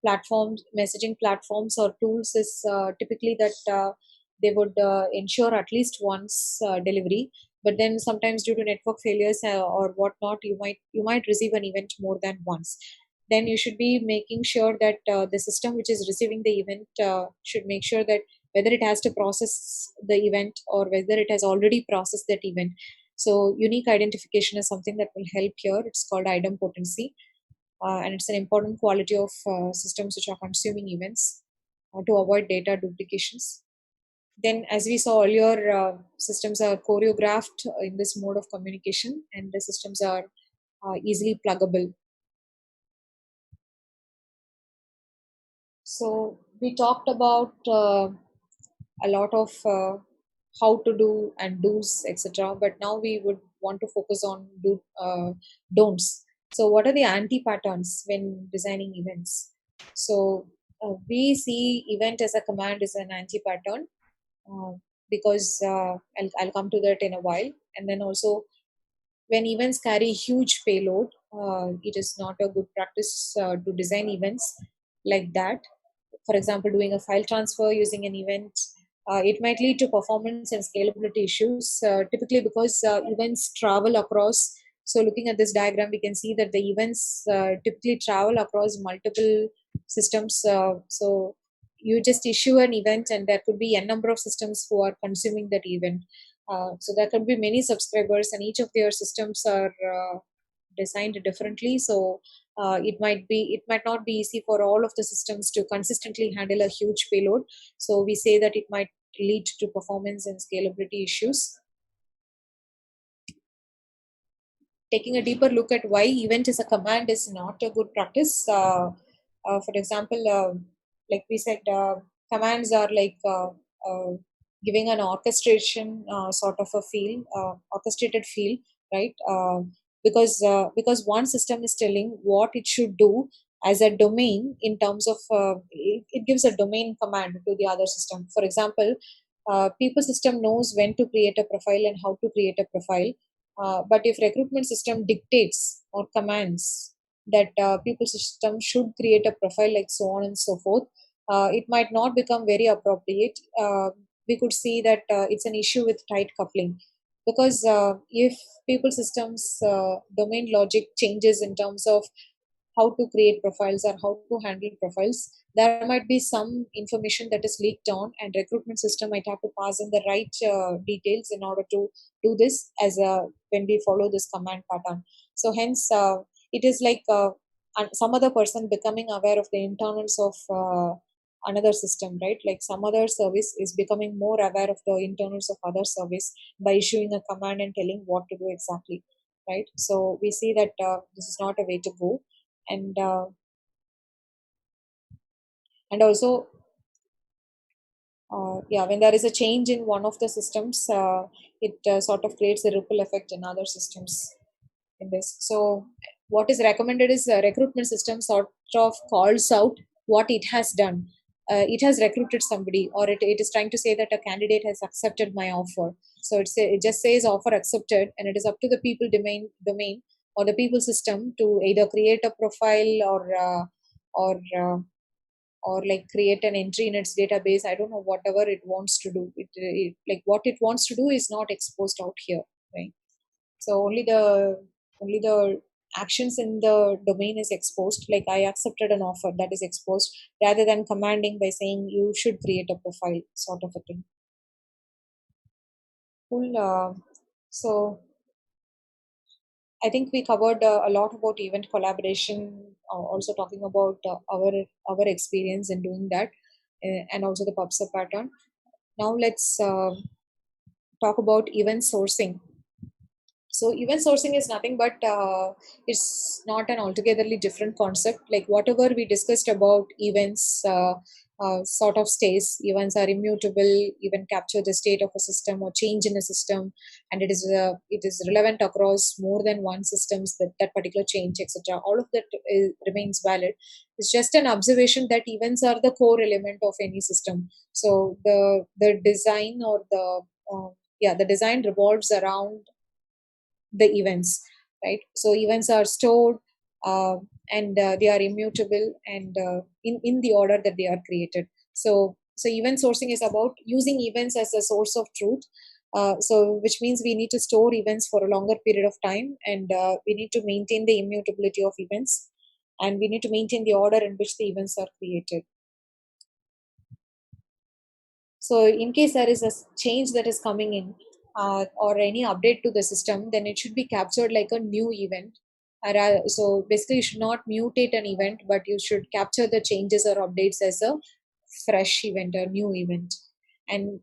platforms, messaging platforms or tools is typically that they would ensure at least once delivery, but then sometimes due to network failures or whatnot, you might receive an event more than once. Then you should be making sure that the system which is receiving the event should make sure that whether it has to process the event or whether it has already processed that event. So unique identification is something that will help here. It's called idempotency, and it's an important quality of systems which are consuming events to avoid data duplications. Then, as we saw earlier, systems are choreographed in this mode of communication, and the systems are easily pluggable. So we talked about a lot of how to do and do's, etc. But now we would want to focus on don'ts. So what are the anti-patterns when designing events? So we see event as a command is an anti-pattern, uh, because I'll come to that in a while. And then also when events carry huge payload, it is not a good practice to design events like that. For example, doing a file transfer using an event, it might lead to performance and scalability issues, typically because events travel across. So, looking at this diagram, we can see that the events typically travel across multiple systems. So, you just issue an event, and there could be a number of systems who are consuming that event. So, there could be many subscribers, and each of their systems are designed differently. So, it might not be easy for all of the systems to consistently handle a huge payload. So we say that it might lead to performance and scalability issues. Taking a deeper look at why event is a command is not a good practice. For example, like we said, commands are like giving an orchestration sort of a feel, orchestrated feel, right? Because one system is telling what it should do as a domain in terms of it gives a domain command to the other system. For example, people system knows when to create a profile and how to create a profile, but if recruitment system dictates or commands that people system should create a profile, like so on and so forth, it might not become very appropriate. We could see that it's an issue with tight coupling, because if people systems domain logic changes in terms of how to create profiles or how to handle profiles, there might be some information that is leaked on, and recruitment system might have to pass in the right details in order to do this as a when we follow this command pattern. So hence it is like some other person becoming aware of the internals of another system, right? Like some other service is becoming more aware of the internals of other service by issuing a command and telling what to do exactly, right? So we see that this is not a way to go. And also yeah, when there is a change in one of the systems, it sort of creates a ripple effect in other systems in this. So what is recommended is a recruitment system sort of calls out what it has done. It has recruited somebody, or it is trying to say that a candidate has accepted my offer. So it just says offer accepted, and it is up to the people domain or the people system to either create a profile or or like create an entry in its database. I don't know, whatever it wants to do, it like what it wants to do is not exposed out here, right? So only the actions in the domain is exposed, like I accepted an offer, that is exposed, rather than commanding by saying you should create a profile, sort of a thing. Cool. So I think we covered a lot about event collaboration, also talking about our experience in doing that, and also the PubSub pattern. Now let's talk about event sourcing. So event sourcing is nothing but it's not an altogetherly different concept. Like whatever we discussed about events, sort of stays. Events are immutable. Even capture the state of a system or change in a system, and it is relevant across more than one systems. That particular change, etc. All of that remains valid. It's just an observation that events are the core element of any system. So the design or the design revolves around the events, right? So events are stored, uh, and they are immutable, and in the order that they are created. So event sourcing is about using events as a source of truth. So which means we need to store events for a longer period of time, and we need to maintain the immutability of events, and we need to maintain the order in which the events are created. So in case there is a change that is coming in, or any update to the system, then it should be captured like a new event. So basically, you should not mutate an event, but you should capture the changes or updates as a fresh event, a new event, and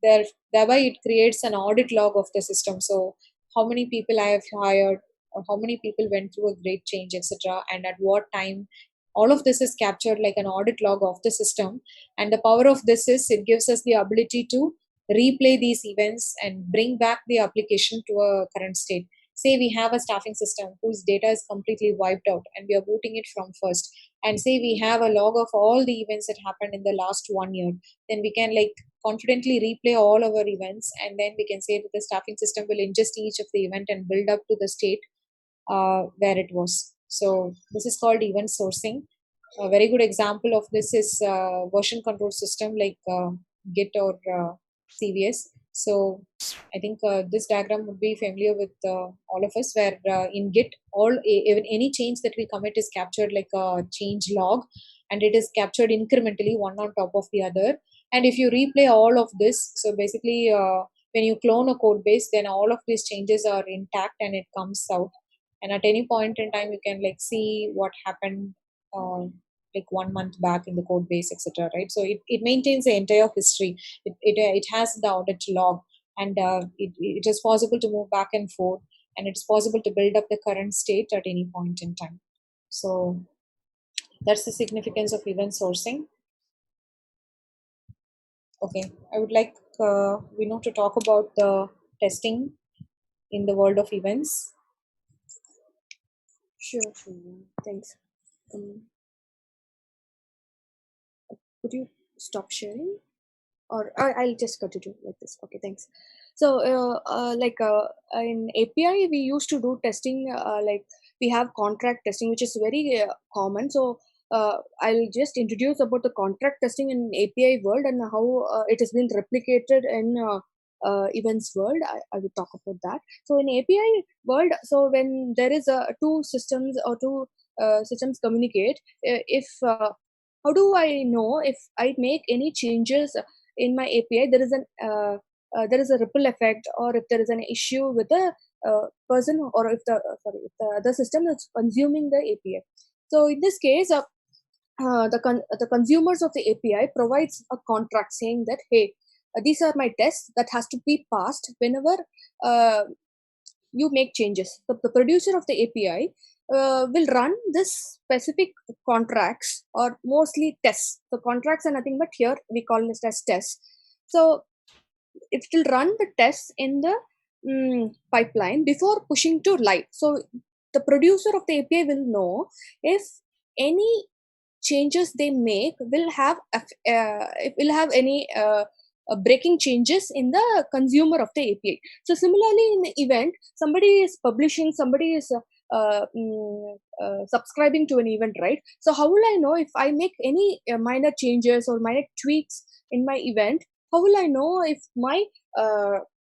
thereby it creates an audit log of the system. So how many people I have hired, or how many people went through a great change, etc., and at what time. All of this is captured like an audit log of the system, and the power of this is it gives us the ability to replay these events and bring back the application to a current state. Say we have a staffing system whose data is completely wiped out and we are booting it from first. And say we have a log of all the events that happened in the last 1 year. Then we can like confidently replay all our events, and then we can say that the staffing system will ingest each of the event and build up to the state where it was. So this is called event sourcing. A very good example of this is version control system like Git or CVS. So I think this diagram would be familiar with all of us, where in Git, even any change that we commit is captured like a change log, and it is captured incrementally, one on top of the other. And if you replay all of this, so basically when you clone a code base, then all of these changes are intact and it comes out. And at any point in time, you can like see what happened. Like 1 month back in the code base, etc. Right? So it maintains the entire history. It has the audit log, and it is possible to move back and forth, and it's possible to build up the current state at any point in time. So that's the significance of event sourcing. Okay, I would like we know to talk about the testing in the world of events. Sure, sure. Thanks. Could you stop sharing? Or I'll just continue like this. Okay, thanks. So, in API, we used to do testing. Like we have contract testing, which is very common. So, I'll just introduce about the contract testing in API world and how it has been replicated in events world. I will talk about that. So, in API world, so when there is two systems or two systems communicate, if how do I know if I make any changes in my API, there is a ripple effect, or if there is an issue with the person, or if the other system is consuming the API. So in this case, the consumers of the API provides a contract saying that, hey, these are my tests that has to be passed whenever uh, you make changes. The producer of the API will run this specific contracts, or mostly tests. The contracts are nothing but, here we call this as tests. So it will run the tests in the pipeline before pushing to live. So the producer of the API will know if any changes they make will have any breaking changes in the consumer of the API. So similarly, in the event, somebody is publishing, somebody is subscribing to an event, right? So how will I know if I make any minor changes or minor tweaks in my event? How will I know if my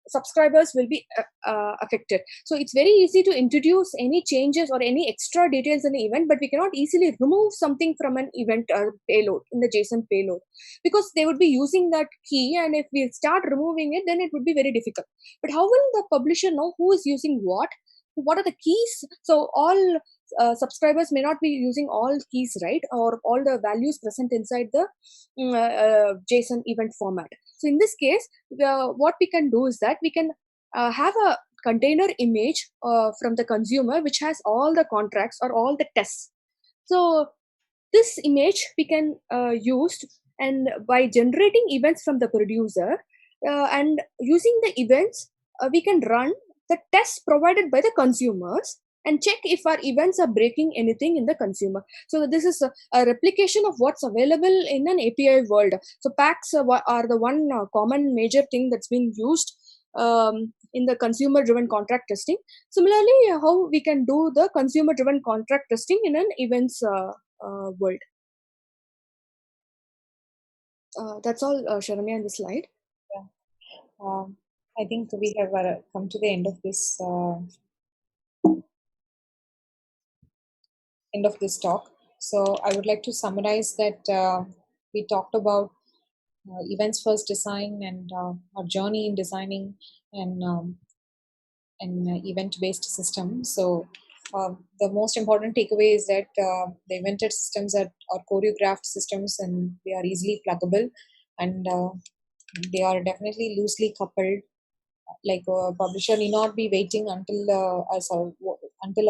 subscribers will be affected? So it's very easy to introduce any changes or any extra details in the event, but we cannot easily remove something from an event payload, in the JSON payload, because they would be using that key, and if we start removing it, then it would be very difficult. But how will the publisher know who is using what are the keys? So all subscribers may not be using all keys, right, or all the values present inside the JSON event format. So in this case, what we can do is that we can have a container image from the consumer which has all the contracts or all the tests. So this image we can use, and by generating events from the producer and using the events, we can run the tests provided by the consumers and check if our events are breaking anything in the consumer. So this is a replication of what's available in an API world. So packs are the one common major thing that's been used in the consumer driven contract testing. Similarly, how we can do the consumer driven contract testing in an events world. That's all, Sharanya, in the slide. Yeah. I think we have come to the end of this talk. So I would like to summarize that we talked about events first design and our journey in designing an event based system. So the most important takeaway is that the evented systems are choreographed systems, and they are easily pluggable, and they are definitely loosely coupled. Like a publisher need not be waiting until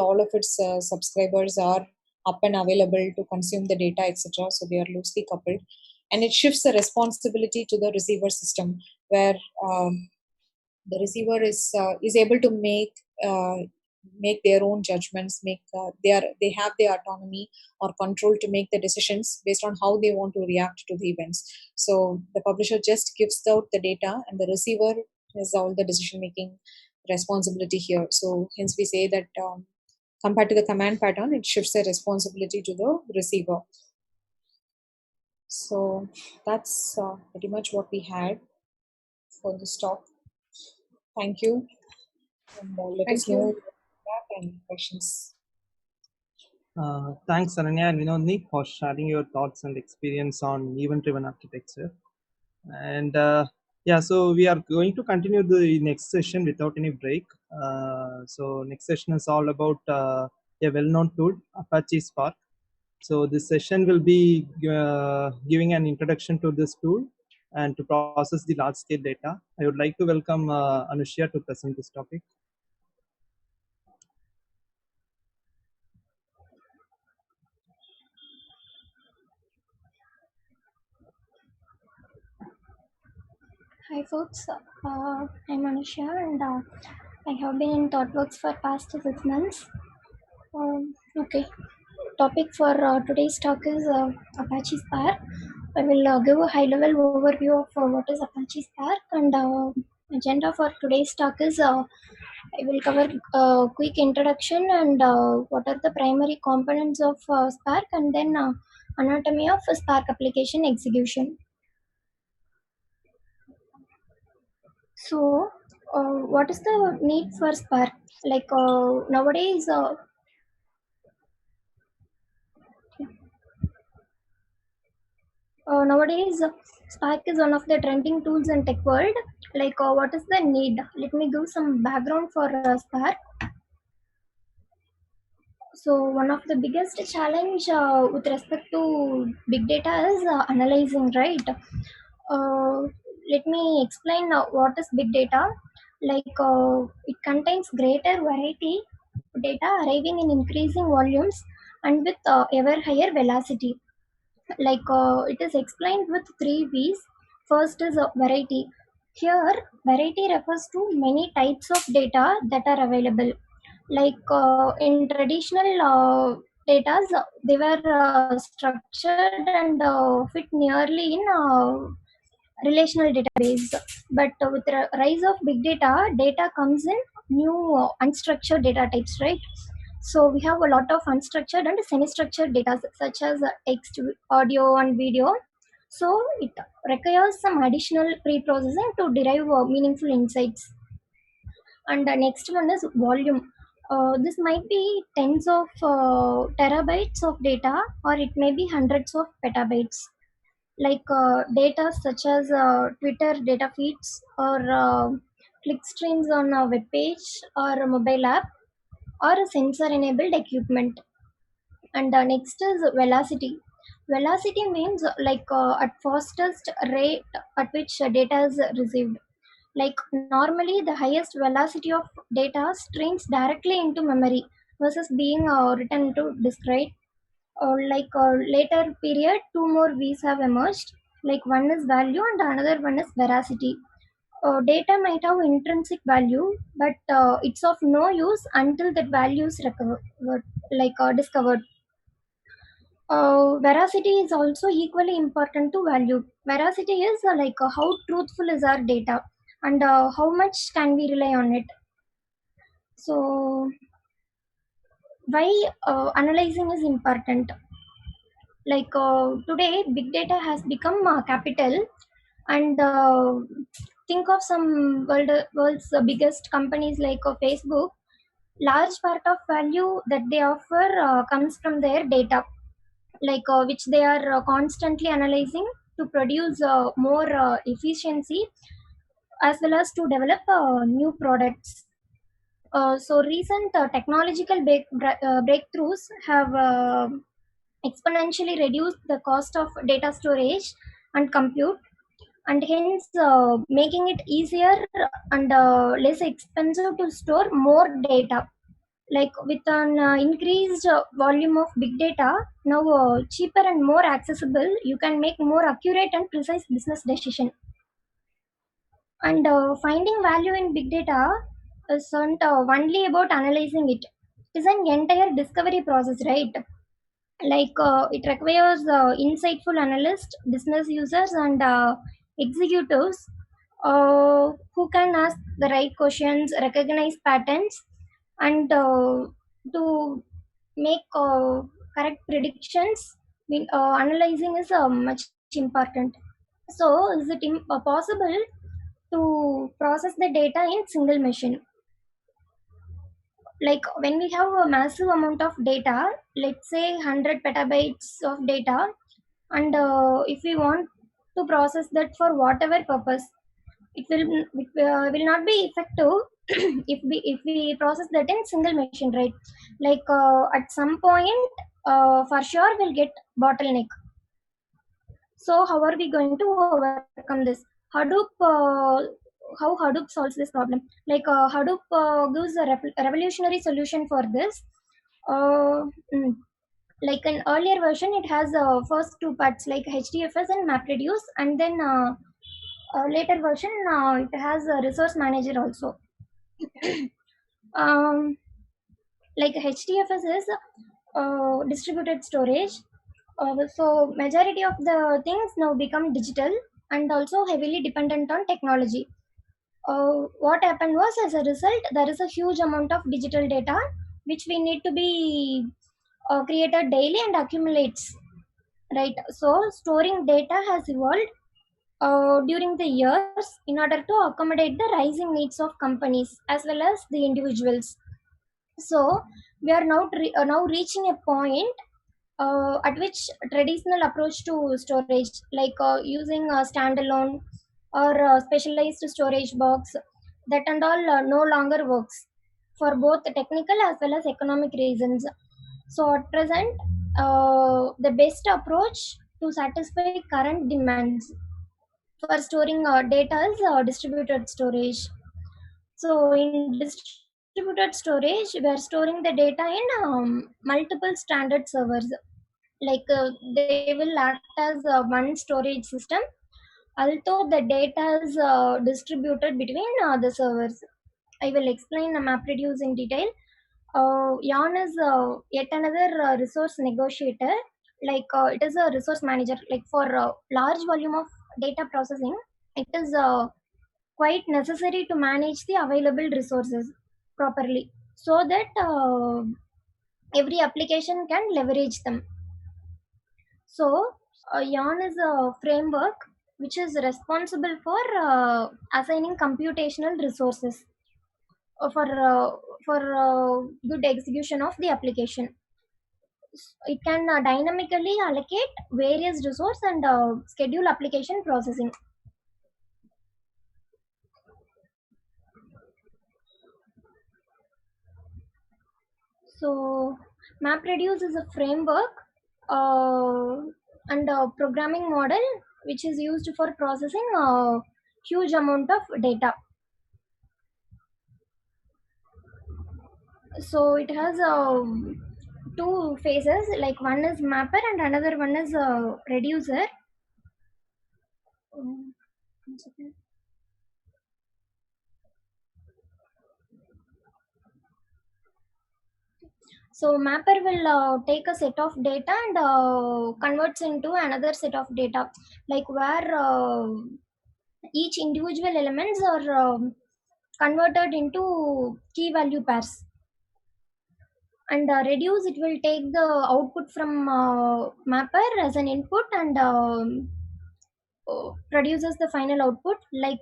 all of its subscribers are up and available to consume the data, etc. So they are loosely coupled, and it shifts the responsibility to the receiver system, where the receiver is able to make their own judgments, they have their autonomy or control to make the decisions based on how they want to react to the events. So the publisher just gives out the data, and the receiver has all the decision making responsibility here. So hence we say that compared to the command pattern, it shifts the responsibility to the receiver. So that's pretty much what we had for this talk. Thank you, and let Thank us know you. if you have any questions. Thanks, Ananya and Vinodni, for sharing your thoughts and experience on event-driven architecture. And yeah, so we are going to continue the next session without any break. So next session is all about a well-known tool, Apache Spark. So this session will be giving an introduction to this tool and to process the large-scale data. I would like to welcome Anushya to present this topic. Hi folks, I'm Anusha and I have been in ThoughtWorks for past 6 months. Okay, topic for today's talk is Apache Spark. I will give a high-level overview of what is Apache Spark, and agenda for today's talk is I will cover a quick introduction and what are the primary components of Spark, and then anatomy of Spark application execution. So, what is the need for Spark? Like nowadays, Spark is one of the trending tools in tech world. Like, what is the need? Let me give some background for Spark. So, one of the biggest challenge with respect to big data is analyzing, right? Uh, Let me explain what is big data. Like, it contains greater variety of data arriving in increasing volumes and with ever higher velocity. Like, it is explained with three V's. First is variety. Here, variety refers to many types of data that are available. Like in traditional data, they were structured and fit nearly in relational database. But with the rise of big data, data comes in new unstructured data types, right? So we have a lot of unstructured and semi-structured data such as text, audio, and video. So it requires some additional pre-processing to derive meaningful insights. And the next one is volume. This might be tens of terabytes of data, or it may be hundreds of petabytes. Like data such as Twitter data feeds, or click streams on a web page, or a mobile app, or a sensor enabled equipment. And next is velocity. Velocity means like at fastest rate at which data is received. Like normally the highest velocity of data streams directly into memory versus being written into disk, right? Like later period, two more V's have emerged. Like one is value and another one is veracity. Data might have intrinsic value, but it's of no use until that value is discovered. Veracity is also equally important to value. Veracity is how truthful is our data and how much can we rely on it. So why analyzing is important? Like today big data has become capital, and think of some world's biggest companies like Facebook. Large part of value that they offer comes from their data, which they are constantly analyzing to produce more efficiency as well as to develop new products. So recent technological breakthroughs have exponentially reduced the cost of data storage and compute, and hence making it easier and less expensive to store more data. Like with an increased volume of big data now, cheaper and more accessible, you can make more accurate and precise business decision. And finding value in big data isn't only about analyzing it. It is an entire discovery process, right? Like it requires insightful analysts, business users, and executives who can ask the right questions, recognize patterns, and to make correct predictions. Analyzing is much important. So is it possible to process the data in single machine? Like when we have a massive amount of data, let's say 100 petabytes of data, and if we want to process that for whatever purpose, it will not be effective if we process that in single machine, right? Like at some point, for sure we'll get bottleneck. So how are we going to overcome this? Hadoop, how Hadoop solves this problem? Like Hadoop gives a revolutionary solution for this. Uh, mm, like an earlier version, it has first two parts like HDFS and MapReduce, and then later version it has a resource manager also. um, like HDFS is distributed storage. So majority of the things now become digital and also heavily dependent on technology. What happened was, as a result, there is a huge amount of digital data which we need to be created daily and accumulates, right? So storing data has evolved during the years in order to accommodate the rising needs of companies as well as the individuals. So we are now reaching a point at which traditional approach to storage, like using a standalone or a specialized storage box, that and all no longer works for both technical as well as economic reasons. So at present, the best approach to satisfy current demands for storing data is distributed storage. So in distributed storage, we are storing the data in multiple standard servers. Like they will act as one storage system, although the data is distributed between the servers. I will explain MapReduce in detail. Yarn is yet another resource negotiator. Like it is a resource manager. Like for large volume of data processing, it is quite necessary to manage the available resources properly, so that every application can leverage them. So yarn is a framework which is responsible for assigning computational resources for good execution of the application. It can dynamically allocate various resource and schedule application processing. So MapReduce is a framework uh, and a programming model which is used for processing huge amount of data. So it has two phases, like one is mapper and another one is reducer. One second. So mapper will take a set of data and converts into another set of data, like where each individual elements are converted into key value pairs. And reduce, it will take the output from mapper as an input and produces the final output, like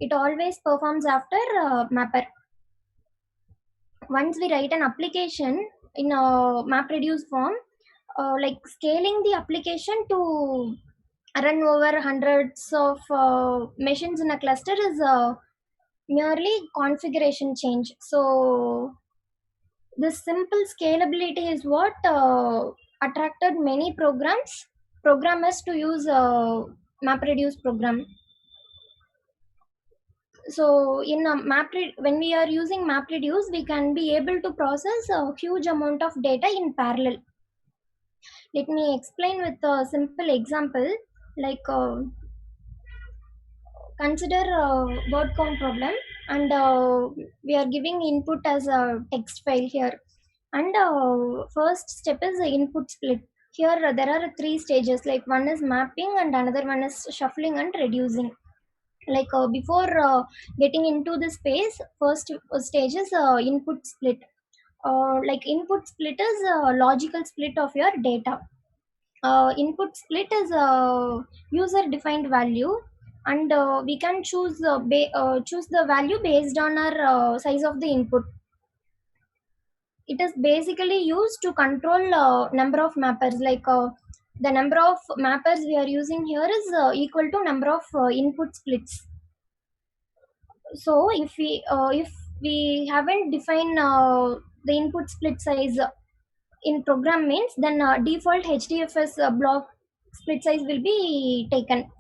it always performs after mapper. Once we write an application in a map reduce form, like scaling the application to run over hundreds of machines in a cluster is merely configuration change. So this simple scalability is what attracted many programmers to use MapReduce program. So in a when we are using MapReduce, we can be able to process a huge amount of data in parallel. Let me explain with a simple example. Like consider a word count problem, and we are giving input as a text file here. And first step is the input split. Here there are three stages, like one is mapping and another one is shuffling and reducing. Like before getting into the space, first stage is input split. Like input split is a logical split of your data. Input split is a user defined value, and we can choose the value based on our size of the input. It is basically used to control number of mappers, like the number of mappers we are using here is equal to number of input splits. So if we haven't defined the input split size in program means, then default HDFS block split size will be taken.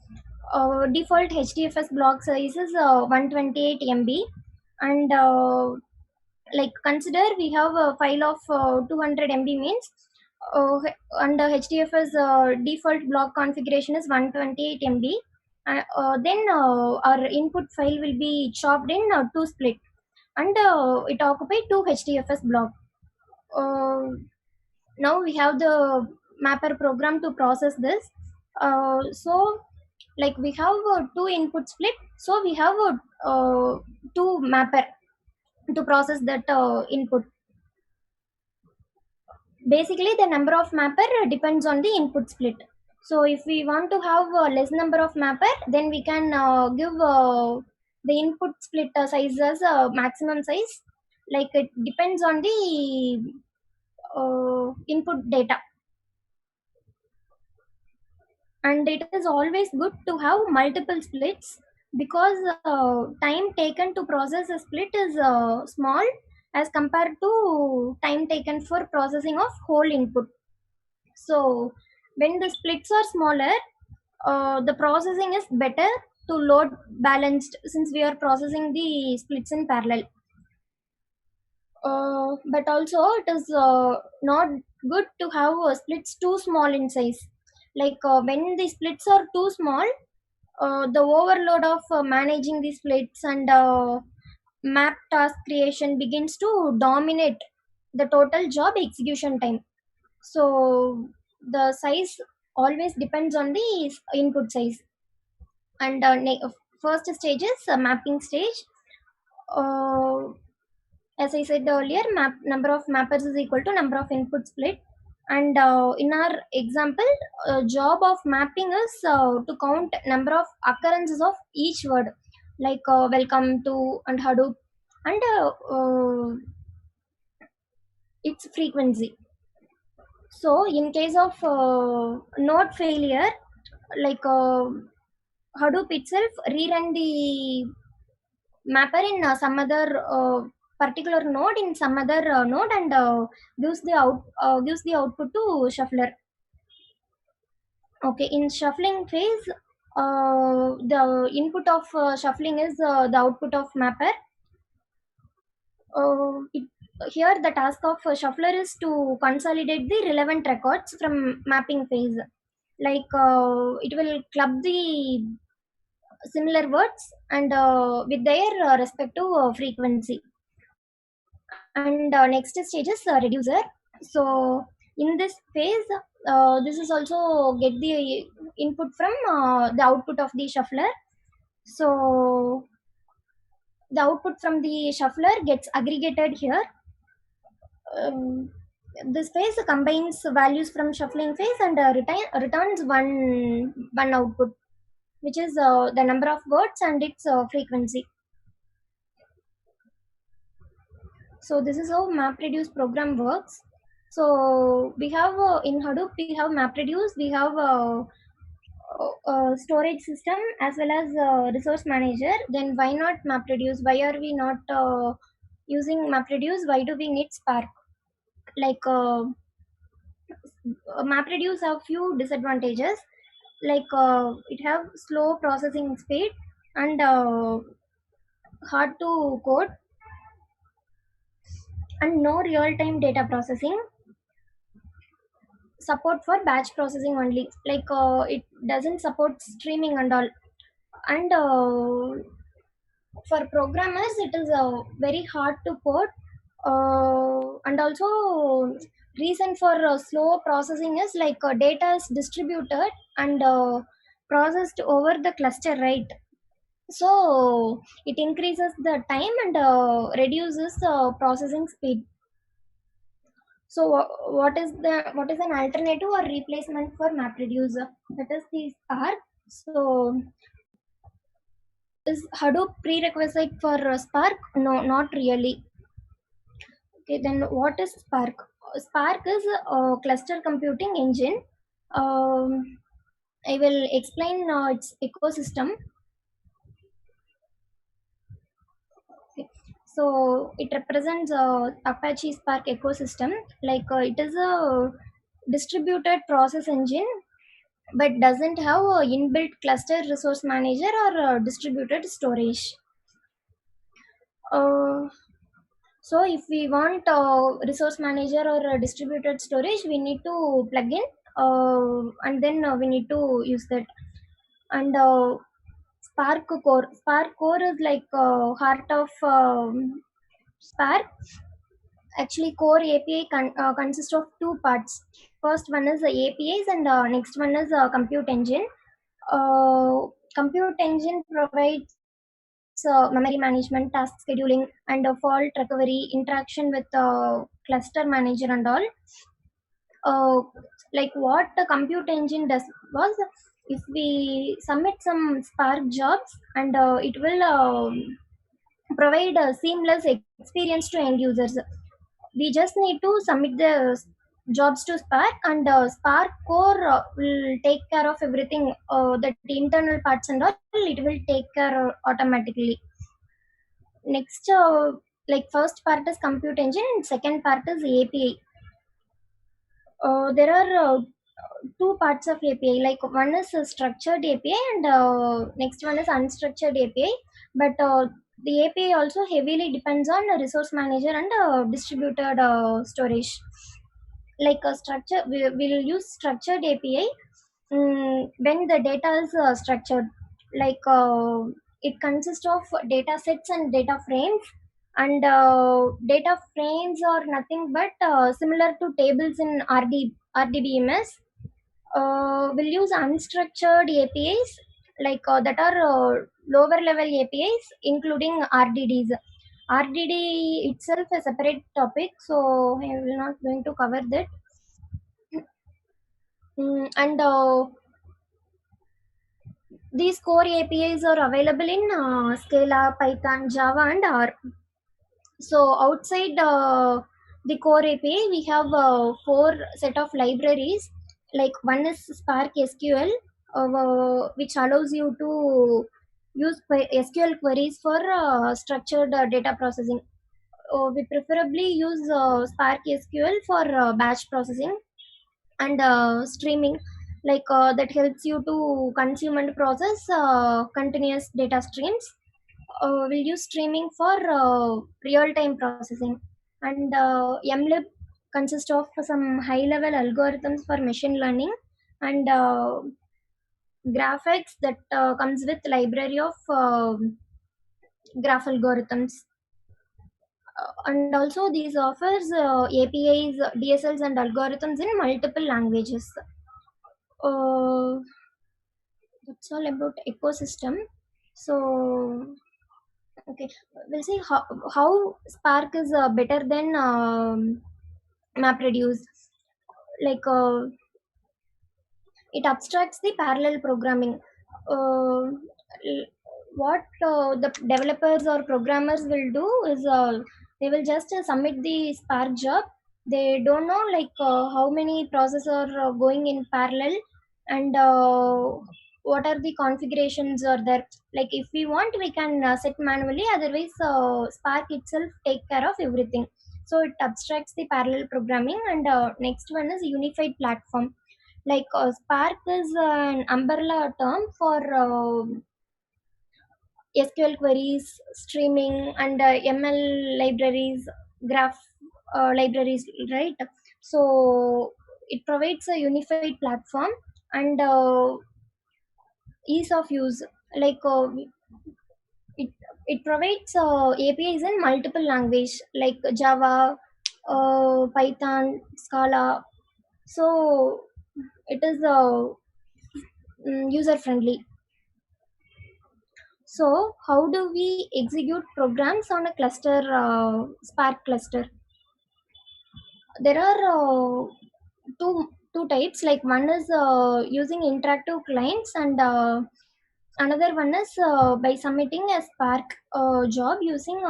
Default HDFS block size is 128 MB, and like consider we have a file of 200 MB means, under HDFS default block configuration is 128 MB. Then our input file will be chopped in two split, and it occupy two HDFS block. Uh, Now we have the mapper program to process this. So like we have two input split, so we have two mapper to process that input. Basically the number of mapper depends on the input split. So if we want to have a less number of mapper, then we can give the input split size as a maximum size, like it depends on the input data. And it is always good to have multiple splits, because time taken to process a split is small as compared to time taken for processing of whole input. So when the splits are smaller, the processing is better to load balanced, since we are processing the splits in parallel. But also it is not good to have splits too small in size. Like when the splits are too small, the overload of managing the splits and map task creation begins to dominate the total job execution time. So the size always depends on the input size. And first stage is mapping stage. uh, as I said earlier, number of mappers is equal to number of input split. And in our example, job of mapping is to count number of occurrences of each word, like welcome to and Hadoop, and its frequency. So in case of node failure, like Hadoop itself rerun the mapper in some other particular node in some other node, and gives the output to shuffler. Okay, in shuffling phase, The input of shuffling is the output of mapper. Here the task of shuffler is to consolidate the relevant records from mapping phase. Like it will club the similar words and with their respective frequency. And next stage is reducer. So in this phase, this is also get the input from the output of the shuffler. So the output from the shuffler gets aggregated here. um, this phase combines values from shuffling phase and returns one output, which is the number of words and its frequency. So this is how MapReduce program works. So we have in Hadoop we have MapReduce, we have storage system as well as resource manager. Then why not MapReduce? Why are we not using MapReduce? Why do we need Spark? Like MapReduce have few disadvantages, like it have slow processing speed and hard to code and no real-time data processing, support for batch processing only, like it doesn't support streaming and all. And for programmers it is very hard to code, and also reason for slow processing is like data is distributed and processed over the cluster, right? So it increases the time and reduces processing speed. So what is an alternative or replacement for MapReduce? That is the Spark. So is Hadoop prerequisite for Spark? No, not really. Okay, then what is Spark? Spark is a cluster computing engine. I will explain its ecosystem. Okay. So it represents Apache Spark ecosystem. Like it is a distributed process engine, but doesn't have a inbuilt cluster resource manager or distributed storage. Uh, so if we want resource manager or distributed storage, we need to plug in, and then we need to use that. And Spark core is like heart of Spark. Actually, core API consists of two parts. First one is the APIs, and next one is compute engine. Compute engine provides memory management, task scheduling, and fault recovery, interaction with cluster manager and all. Like what the compute engine does was, if we submit some Spark jobs, and it will provide a seamless experience to end users. We just need to submit the jobs to Spark, and Spark core will take care of everything, the internal parts and all, it will take care automatically. Next, like first part is compute engine and second part is API. There are two parts of API, like one is a structured API and next one is unstructured API. But the API also heavily depends on a resource manager and distributed storage. Like a structure, we will use structured API when the data is structured. Like it consists of data sets and data frames, and data frames are nothing but similar to tables in RDBMS. We'll use unstructured APIs, like that are lower level APIs, including RDDs. RDD itself is a separate topic, so I will not going to cover that. And these core APIs are available in Scala, Python, Java, and R. So outside the core API, we have four set of libraries. Like one is Spark SQL, which allows you to use SQL queries for structured data processing. We preferably use Spark SQL for batch processing and streaming. that helps you to consume and process continuous data streams. We'll use streaming for real-time processing, and mlib consists of some high-level algorithms for machine learning, and graphics that comes with library of graph algorithms. And also these offers APIs, DSLs, and algorithms in multiple languages. Uh, that's all about ecosystem. So okay, we'll see how Spark is better than MapReduce. Like it abstracts the parallel programming. Uh, what the developers or programmers will do is they will just submit the Spark job. They don't know how many processes are going in parallel, and what are the configurations are there. Like if we want, we can set manually. Otherwise, Spark itself take care of everything. So it abstracts the parallel programming, and next one is unified platform. Spark is an umbrella term for SQL queries, streaming, and ML libraries, graph libraries, right? So it provides a unified platform and ease of use. Like it it provides APIs in multiple language like Java, Python, Scala. So it is user friendly. So how do we execute programs on a cluster, Spark cluster? There are two types. Like one is using interactive clients, and another one is by submitting a Spark job using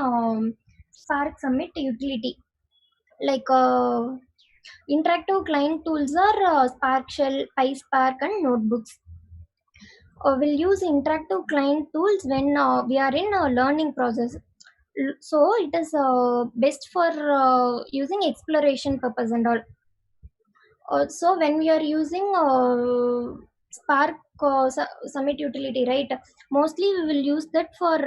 Spark Submit utility. Like interactive client tools are Spark Shell, PySpark, and notebooks. We'll use interactive client tools when we are in a learning process. So it is best for using exploration purpose and all. Also when we are using Spark Summit utility, right, mostly we will use that for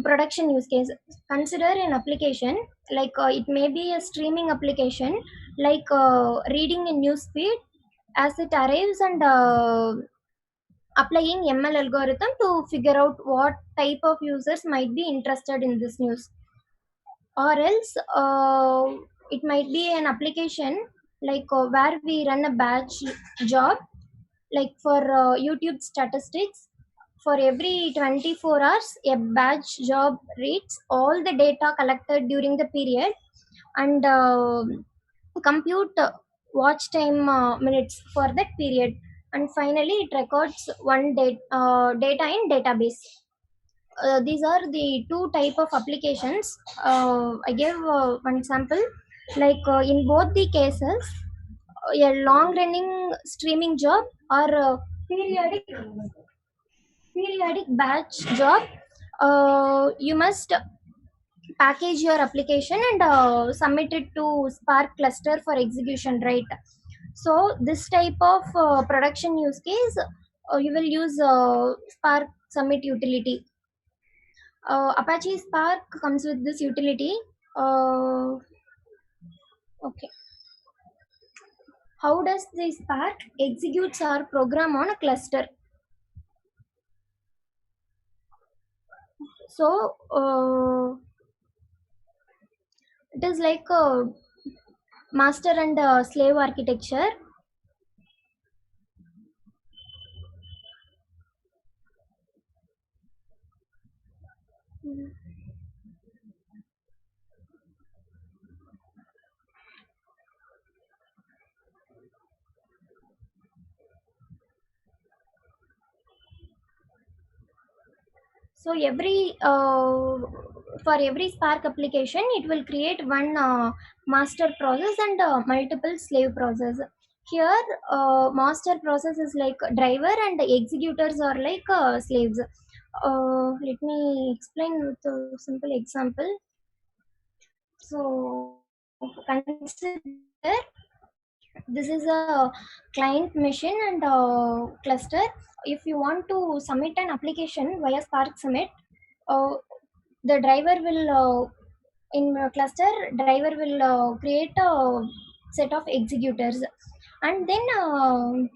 production use case. Consider an application like it may be a streaming application, like reading a news feed as it arrives, and applying ML algorithm to figure out what type of users might be interested in this news. Or else it might be an application like where we run a batch job, like for YouTube statistics. For every 24 hours a batch job reads all the data collected during the period, and compute watch time minutes for that period, and finally it records data in database. These are the two type of applications. I gave one example. Like in both the cases, a long running streaming job or periodic batch job, you must package your application and submit it to Spark cluster for execution, right? So this type of production use case, you will use Spark Submit utility. Apache Spark comes with this utility. Okay, how does the Spark executes our program on a cluster? So it is like a master and slave architecture. So for every Spark application, it will create one master process and multiple slave process. Here, master process is like driver and executors are like slaves. Let me explain with a simple example. So consider This is a client machine and cluster. If you want to submit an application via Spark Submit, uh, the driver will in cluster driver will create a set of executors, and then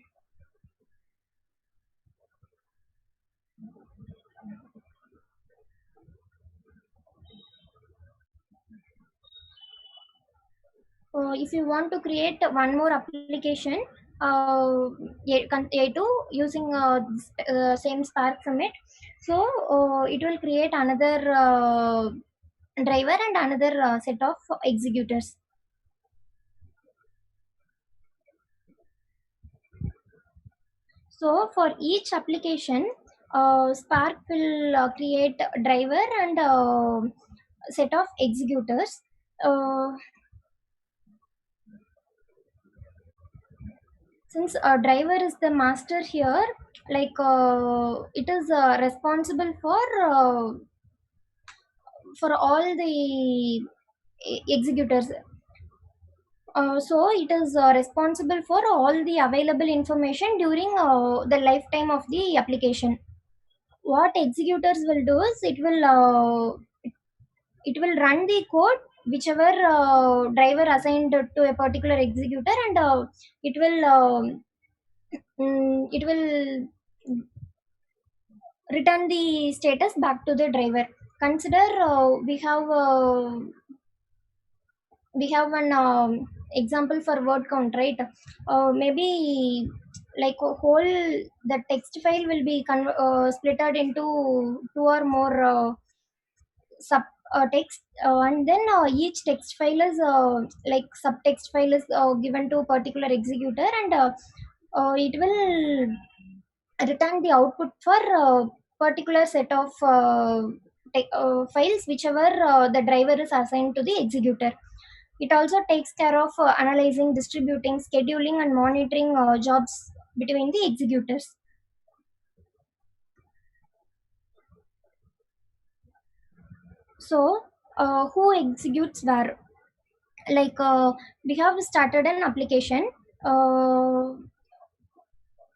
if you want to create one more application, A2 using same Spark Summit, so it will create another driver and another set of executors. So for each application, Spark will create driver and set of executors. Uh, since driver is the master here, like it is responsible for all the executors. So it is responsible for all the available information during the lifetime of the application. What executors will do is it will run the code whichever driver assigned to a particular executor, and it will return the status back to the driver. Consider we have one example for word count, right? Maybe like a whole the text file will be splitted into two or more sub text, and then each text file is like subtext file is given to a particular executor, and it will return the output for particular set of files whichever the driver is assigned to the executor. It also takes care of analyzing, distributing, scheduling, and monitoring jobs between the executors. So who executes where? Like we have started an application. uh,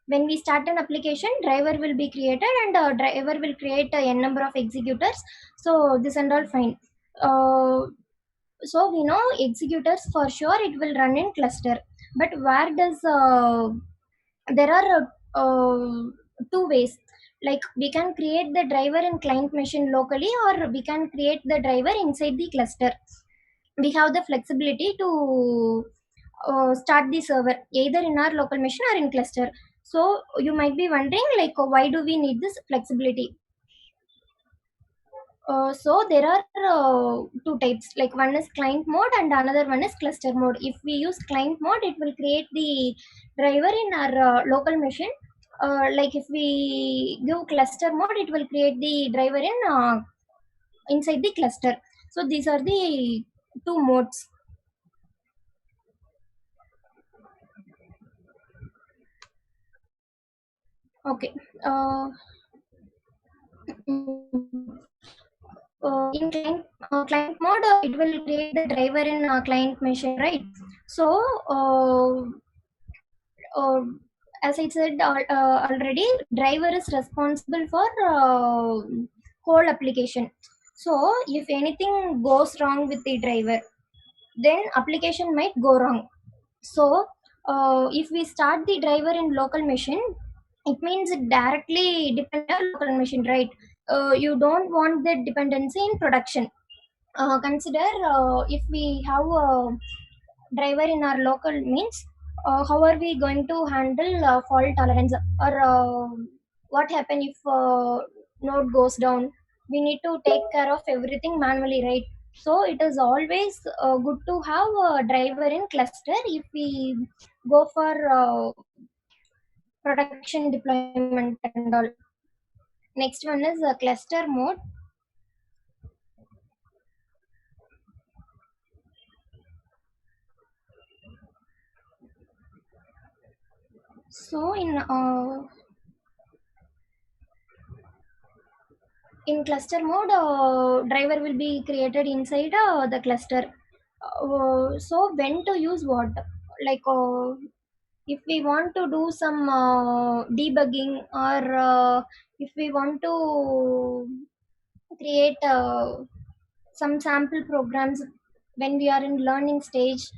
when we start an application, driver will be created, and driver will create a n number of executors. So this and all fine. uh, so we know executors for sure it will run in cluster, but where does there are two ways. Like we can create the driver in client machine locally, or we can create the driver inside the cluster. We have the flexibility to start the server either in our local machine or in cluster. So you might be wondering, like, why do we need this flexibility? So there are two types, like one is client mode and another one is cluster mode. If we use client mode, it will create the driver in our local machine. Like if we give cluster mode, it will create the driver in inside the cluster. So these are the two modes. Okay. Uh, mm, in client mode, it will create the driver in client machine, right? So uh, as I said already, driver is responsible for whole application. So if anything goes wrong with the driver, then application might go wrong. So if we start the driver in local machine, it means it directly depends on local machine, right? You don't want the dependency in production. Consider if we have a driver in our local means, how are we going to handle fault tolerance, or what happen if node goes down? We need to take care of everything manually, right? So it is always good to have a driver in cluster if we go for production deployment and all. Next one is cluster mode. So in cluster mode, driver will be created inside the cluster. So when to use what? like if we want to do some debugging, or if we want to create some sample programs when we are in learning stage,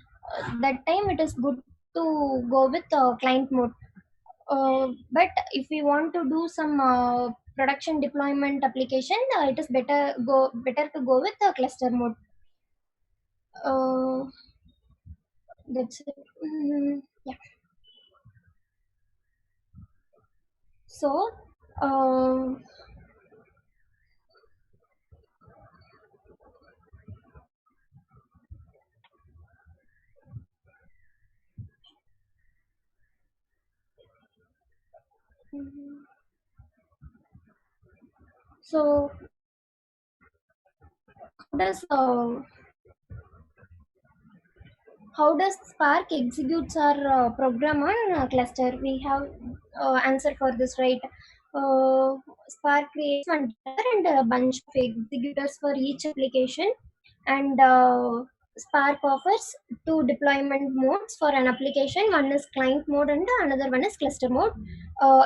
that time it is good to go with client mode. But if we want to do some production deployment application, it is better to go with cluster mode. uh, that's it. Yeah. So uh, so does how does Spark executes our program on cluster? We have answer for this, right? Uh, Spark creates one cluster and a bunch of executors for each application, and Spark offers two deployment modes for an application. One is client mode and another one is cluster mode.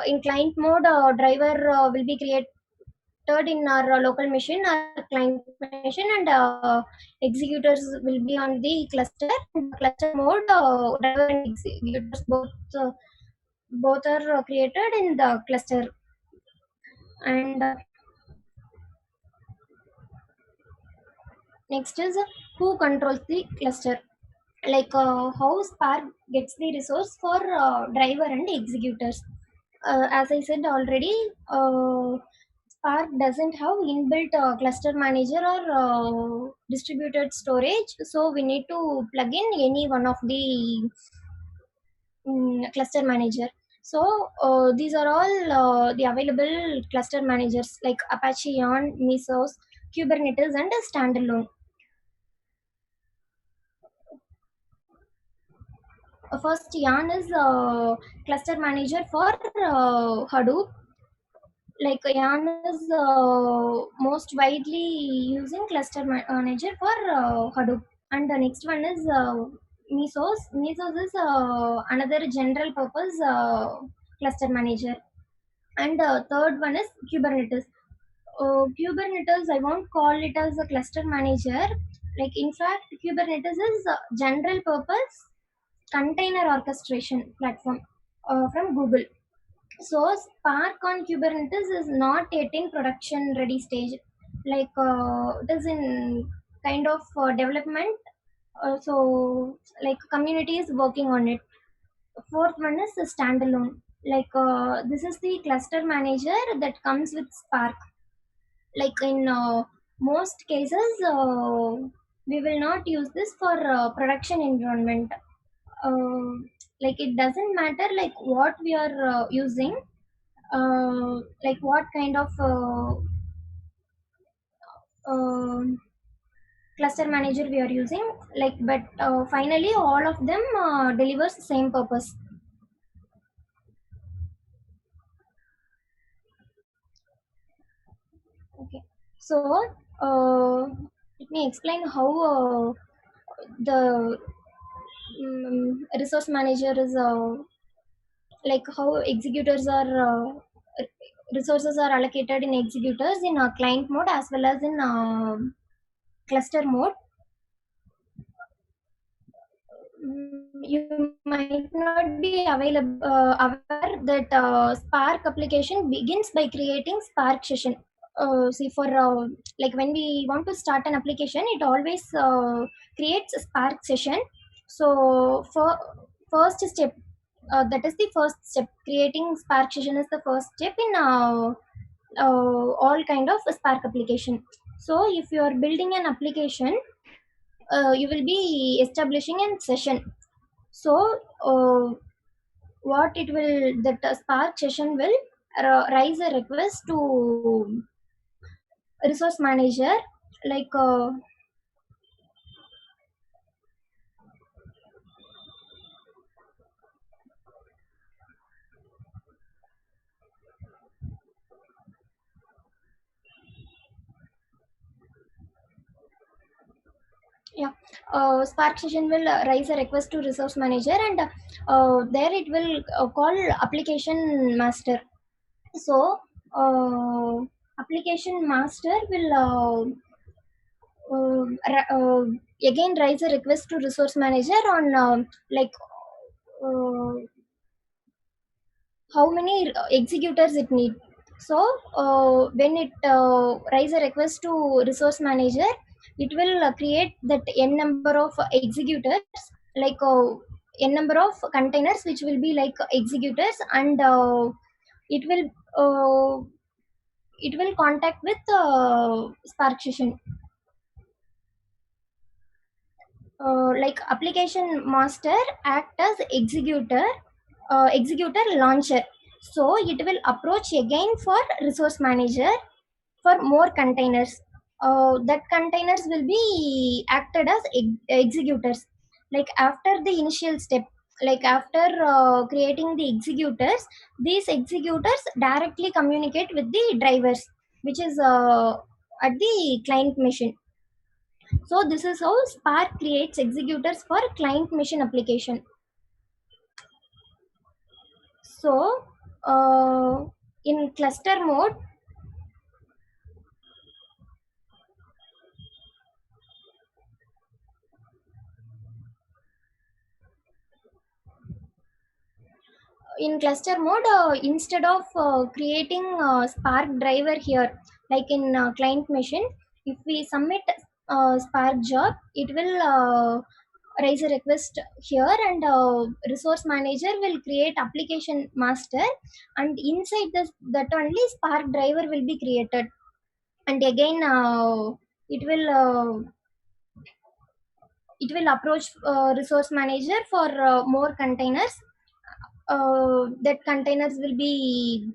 In client mode, driver will be created in our local machine, our client machine, and executors will be on the cluster. In cluster mode, driver and executors both are created in the cluster. And next is who controls the cluster, like how Spark gets the resource for driver and executors. As I said already, Spark doesn't have inbuilt cluster manager or distributed storage, so we need to plug in any one of the cluster manager. So these are all the available cluster managers like Apache, Yarn, Mesos, Kubernetes, and standalone. First, Yarn is cluster manager for Hadoop. Like Yarn is most widely using cluster manager for Hadoop. And the next one is Mesos. Mesos is another general purpose cluster manager. And third one is Kubernetes. Kubernetes, I won't call it as a cluster manager. Like in fact, Kubernetes is a general purpose container orchestration platform from Google. So Spark on Kubernetes is not yet in production ready stage. Like it is in kind of development. So like community is working on it. Fourth one is the standalone. Like this is the cluster manager that comes with Spark. Like in most cases, we will not use this for production environment. uh, like it doesn't matter like what we are using, like what kind of um cluster manager we are using, like, but finally all of them delivers the same purpose. Okay, so uh, let me explain how the resource manager is like how executors are resources are allocated in executors in client mode as well as in cluster mode. You might not be aware that Spark application begins by creating Spark session. See, for like when we want to start an application, it always creates a Spark session. So for first step, that is the first step. Creating Spark session is the first step in all kind of Spark application. So if you are building an application, you will be establishing a session. So what it will that Spark session will raise a request to resource manager, like Yeah, Spark session will raise a request to resource manager, and there it will call application master. So application master will again raise a request to resource manager on like uh, how many executors it need. So when it raise a request to resource manager, it will create that n number of executors, like n number of containers which will be like executors, and it will uh, it will contact with spark session, like application master act as executor launcher. So it will approach again for resource manager for more containers. That containers will be acted as executors, like after the initial step, like after creating the executors, these executors directly communicate with the drivers, which is at the client machine. So this is how Spark creates executors for client machine application. So in cluster mode, instead of creating Spark driver here, like in client machine, if we submit Spark job, it will raise a request here, and resource manager will create application master, and inside this that only Spark driver will be created, and again it will approach resource manager for more containers. That containers will be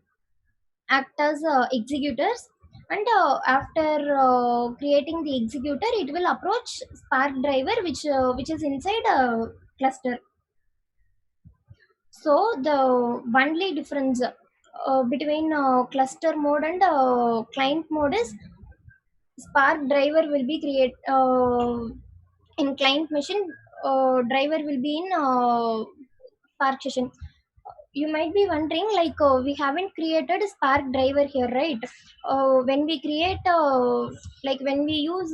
act as executors, and after creating the executor, it will approach spark driver, which is inside a cluster. So the only difference between cluster mode and client mode is spark driver will be create in client machine, driver will be in spark session. You might be wondering, like we haven't created a spark driver here, right? When we create like when we use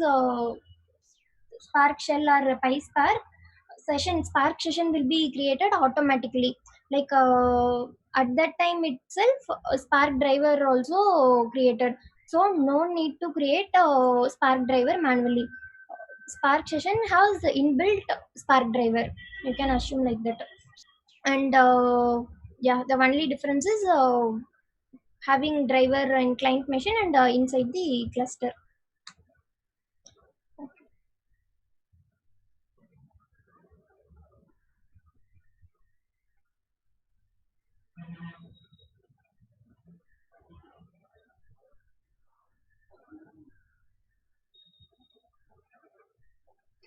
spark shell or PySpark session, spark session will be created automatically, like at that time itself a spark driver also created, so no need to create a spark driver manually. Spark session has inbuilt spark driver, you can assume like that. And yeah, the only difference is having driver and client machine, and inside the cluster.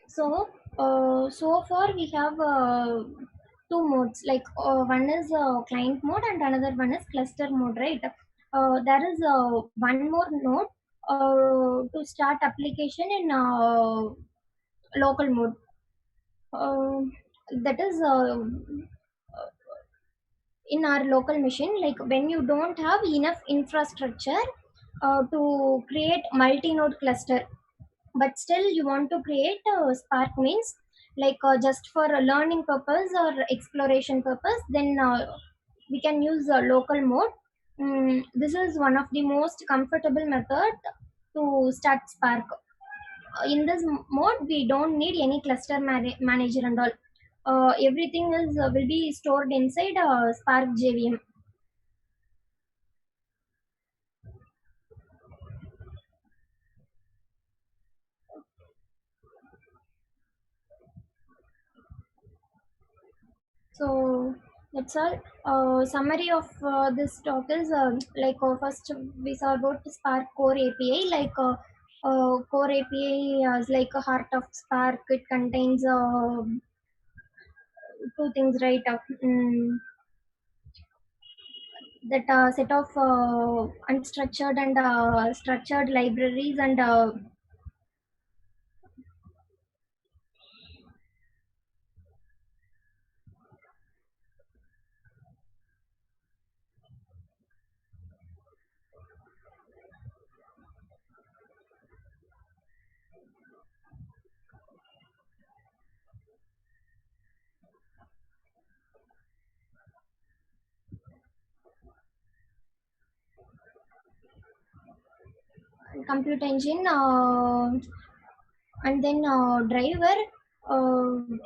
So so far we have two modes, like one is client mode and another one is cluster mode, right? There is one more node to start application in local mode. uh, that is in our local machine, like when you don't have enough infrastructure to create multi-node cluster, but still you want to create spark means, like just for a learning purpose or exploration purpose, then we can use local mode. This is one of the most comfortable method to start spark. In this mode we don't need any cluster manager and all. Everything is will be stored inside spark jvm. So that's all. Summary of this talk is like first we saw about Spark Core API. Like Core API is like a heart of Spark. It contains two things, right? That set of unstructured and structured libraries, and compute engine, and then driver,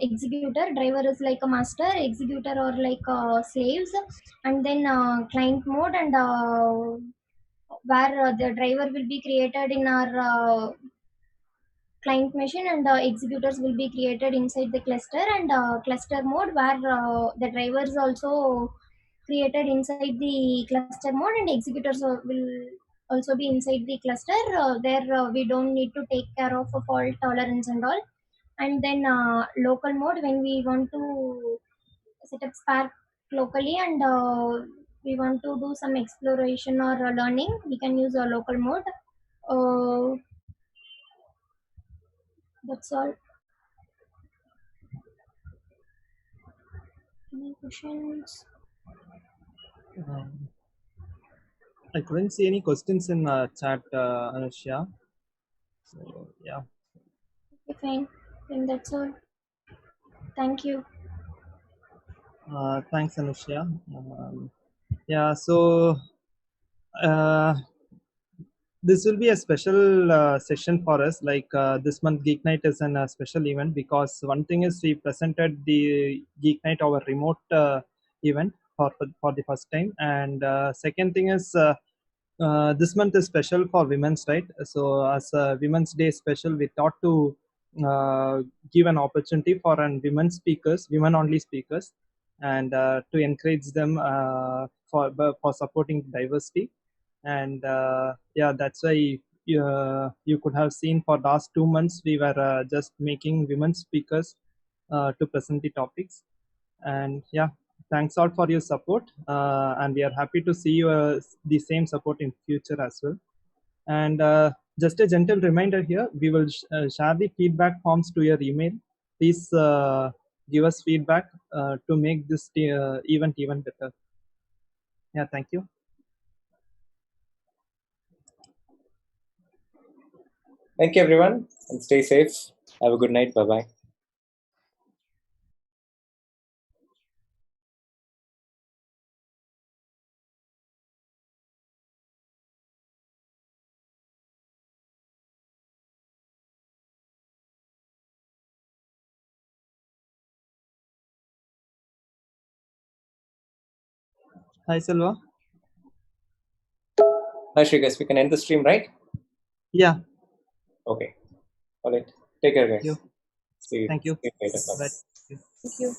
executor. Driver is like a master, executor or like slaves, and then client mode, and where the driver will be created in our client machine, and executors will be created inside the cluster, and cluster mode where the drivers also created inside the cluster mode, and executors will also be inside the cluster. There we don't need to take care of a fault tolerance and all. And then local mode, when we want to set up Spark locally, and we want to do some exploration or learning, we can use a local mode. uh, that's all. Any questions? Um, I couldn't see any questions in chat, Anushya. So yeah, Okay, fine. Then that's all. Thank you. thanks, Anushya. Yeah, so uh, this will be a special session for us. Like this month, Geek Night is a special event because one thing is we presented the Geek Night, our remote event for the first time, and second thing is this month is special for women's right. So as a Women's Day special, we thought to give an opportunity for women only speakers, and to encourage them for supporting diversity. And yeah, that's why you could have seen for last 2 months we were just making women speakers to present the topics. And yeah, thanks all for your support, and we are happy to see you the same support in future as well. And just a gentle reminder here, we will share the feedback forms to your email. Please give us feedback to make this event even better. Yeah, thank you. Thank you, everyone, and stay safe. Have a good night. Bye bye. Hi, Selva. Hi, Shrikes. We can end the stream, right? Yeah. Okay. All right. Take care, You. guys. See Thank you. you later. Bye. Bye. Thank you.